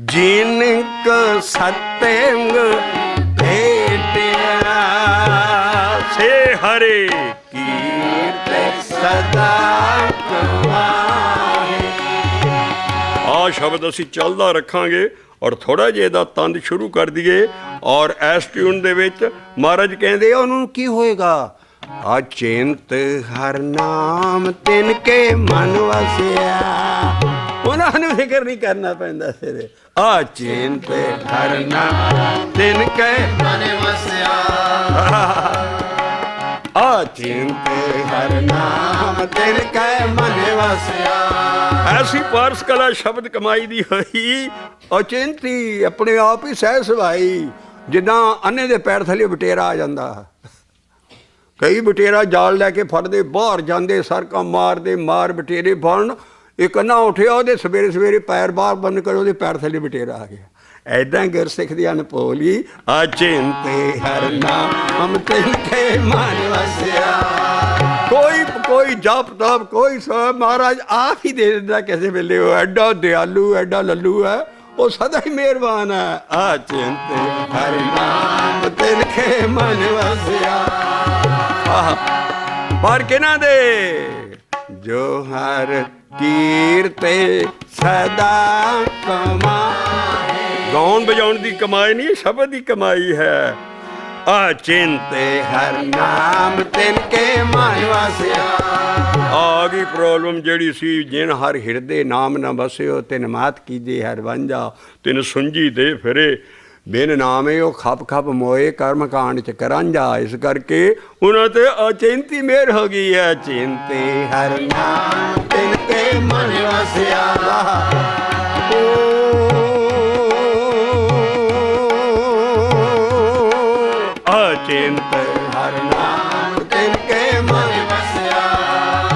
जिनक सत्संग भेटिया से हरे कीर्त सदा कमाए। आ शब्द असी चलदा रखांगे और थोड़ा जिहा इहदा तंद शुरू कर दईए। और इस ट्यून दे विच महाराज कहंदे उहनूं की होएगा, अचिंत हर नाम तिनके मन वसिया। उन्होंने फिक्र नहीं करना पैंदा सिरे, अचिंत हर नाम तिनके मन वसिया। अचिंत हर नाम तिनके मन वसिया। ऐसी पारस कला शब्द कमाई दी होई, अचिंत ही अपने आप ही सह सुभाई। जिदा अन्ने दे पैर थले बटेरा आ जाता, कई बटेरा जाल लैके फड़ते बाहर जाते, सड़क मारते, मार बटेरे फड़न, एक अन्ना उठिया वो सवेरे सवेरे पैर बाहर बंद करो, वो पैर थले बटेरा आ गया। ऐदा गुरसिख दी अनपोली, अचिंत हर नाम तिनके मन वसिया। कोई जप तप कोई सब महाराज आप ही दे देता किसी वेले। वो एडा दयालु एडा लल्लू है, वो सदा ही मेहरबान है। अचिंत हर नाम तिनके मन वसिया। पर किना दे जो हर कीर्ते सदा कमाए। गाउन बजाउन की कमाई नहीं, शब्द की कमाई है। अचिंत हर नाम तिनके मन वसिया। आ गई प्रॉब्लम जड़ी सी, जिन हर हिरदे नाम न बसियो, तिन मात कीजे हर वंजा, तिन सुंझी दे फिरे। बिन नामे वो खप खप मोए, कर्म कांड च करांजा। इस करके उन्होंने ते अचिंती मेहर हो गई है। चिंते हर नाम तिनके मन वसिया। अचिंत हर नाम तिनके मन वसिया।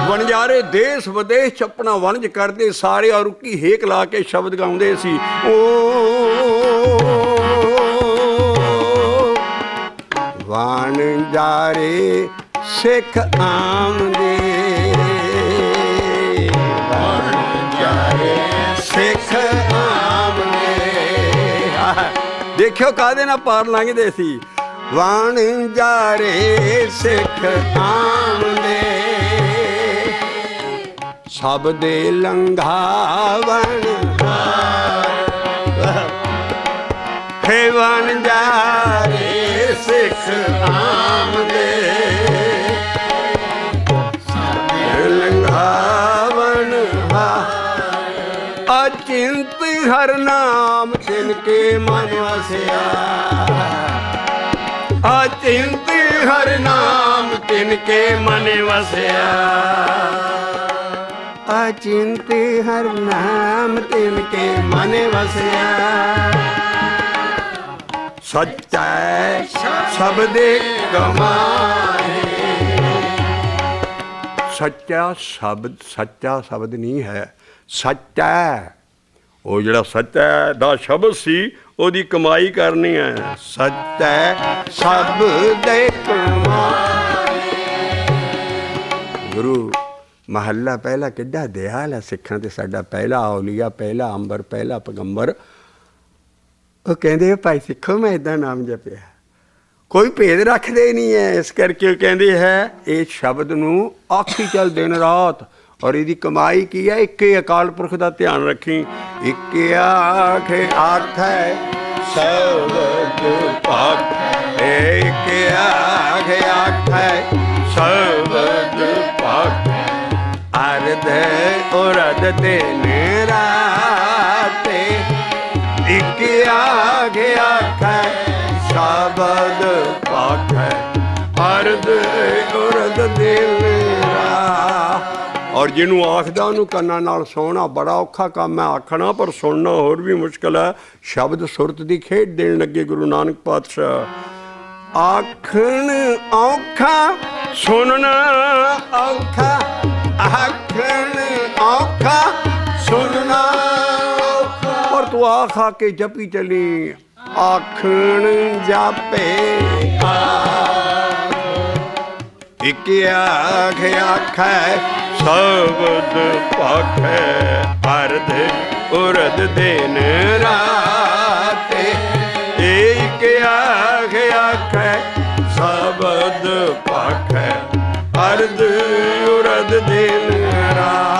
वणजारे देश विदेश च अपना वणज करते सारे, और रुकी हेक ला के शब्द गाउंदे सी। वणजारे सिख आमदे, वणजारे सिख आमदे। देखियो कादे ना पार लंघदे सी। वणजारे सिख आमदे, सब दे लंघावन हे वणजारे सिख आमदे, सब दे लंघावन। अचिंत हर नाम तिनके मन वसिया। अचिंत हर नाम तिनके मन वसिया। अचिंत हर नाम तिनके मन वसिया। सच्चा शब्द कमाए। सच्चा शब्द नहीं है, सच्चा वो जिहड़ा सच्चा दा शब्द सी, ओदी कमाई करनी है। सच्चा शब्द कमाए। गुरु महला पहला किड्डा दयाल है सिखां ते साडा, पहला औलिया, पहला अंबर, पहला पैगंबर। वो कहते भाई सिखो मैं इदा नाम जपिया, कोई भेद रखते नहीं है। इस करके कहते है इस शब्द नूं आखी चल दिन रात। और इसकी कमाई की है, इक्के अकाल पुरख का ध्यान रखी। इक्के आख आख शब्द पाक, इक्के आख आख शब्द पाक। अर्ध उरद दिन राते, इक्के आख आख शब्द पाक। अर्ध उरद दिन रात। और जिन्हों आखदा उन्होंने कन्ना नाल सुनना बड़ा औखा काम है। आखना पर सुनना होर भी मुश्किल है। शब्द सुरत की खेड देन लगे गुरु नानक पातशाह। आखन औखा सुनना औखा, आखन औखा सुनना औखा। और तू आख आके जपी चली, आखन जापे इक आख आखै शब्द पाखै अर्ध उरद दिन रात। एक आख आखै शब्द पाखै अर्ध उरद दिन रात।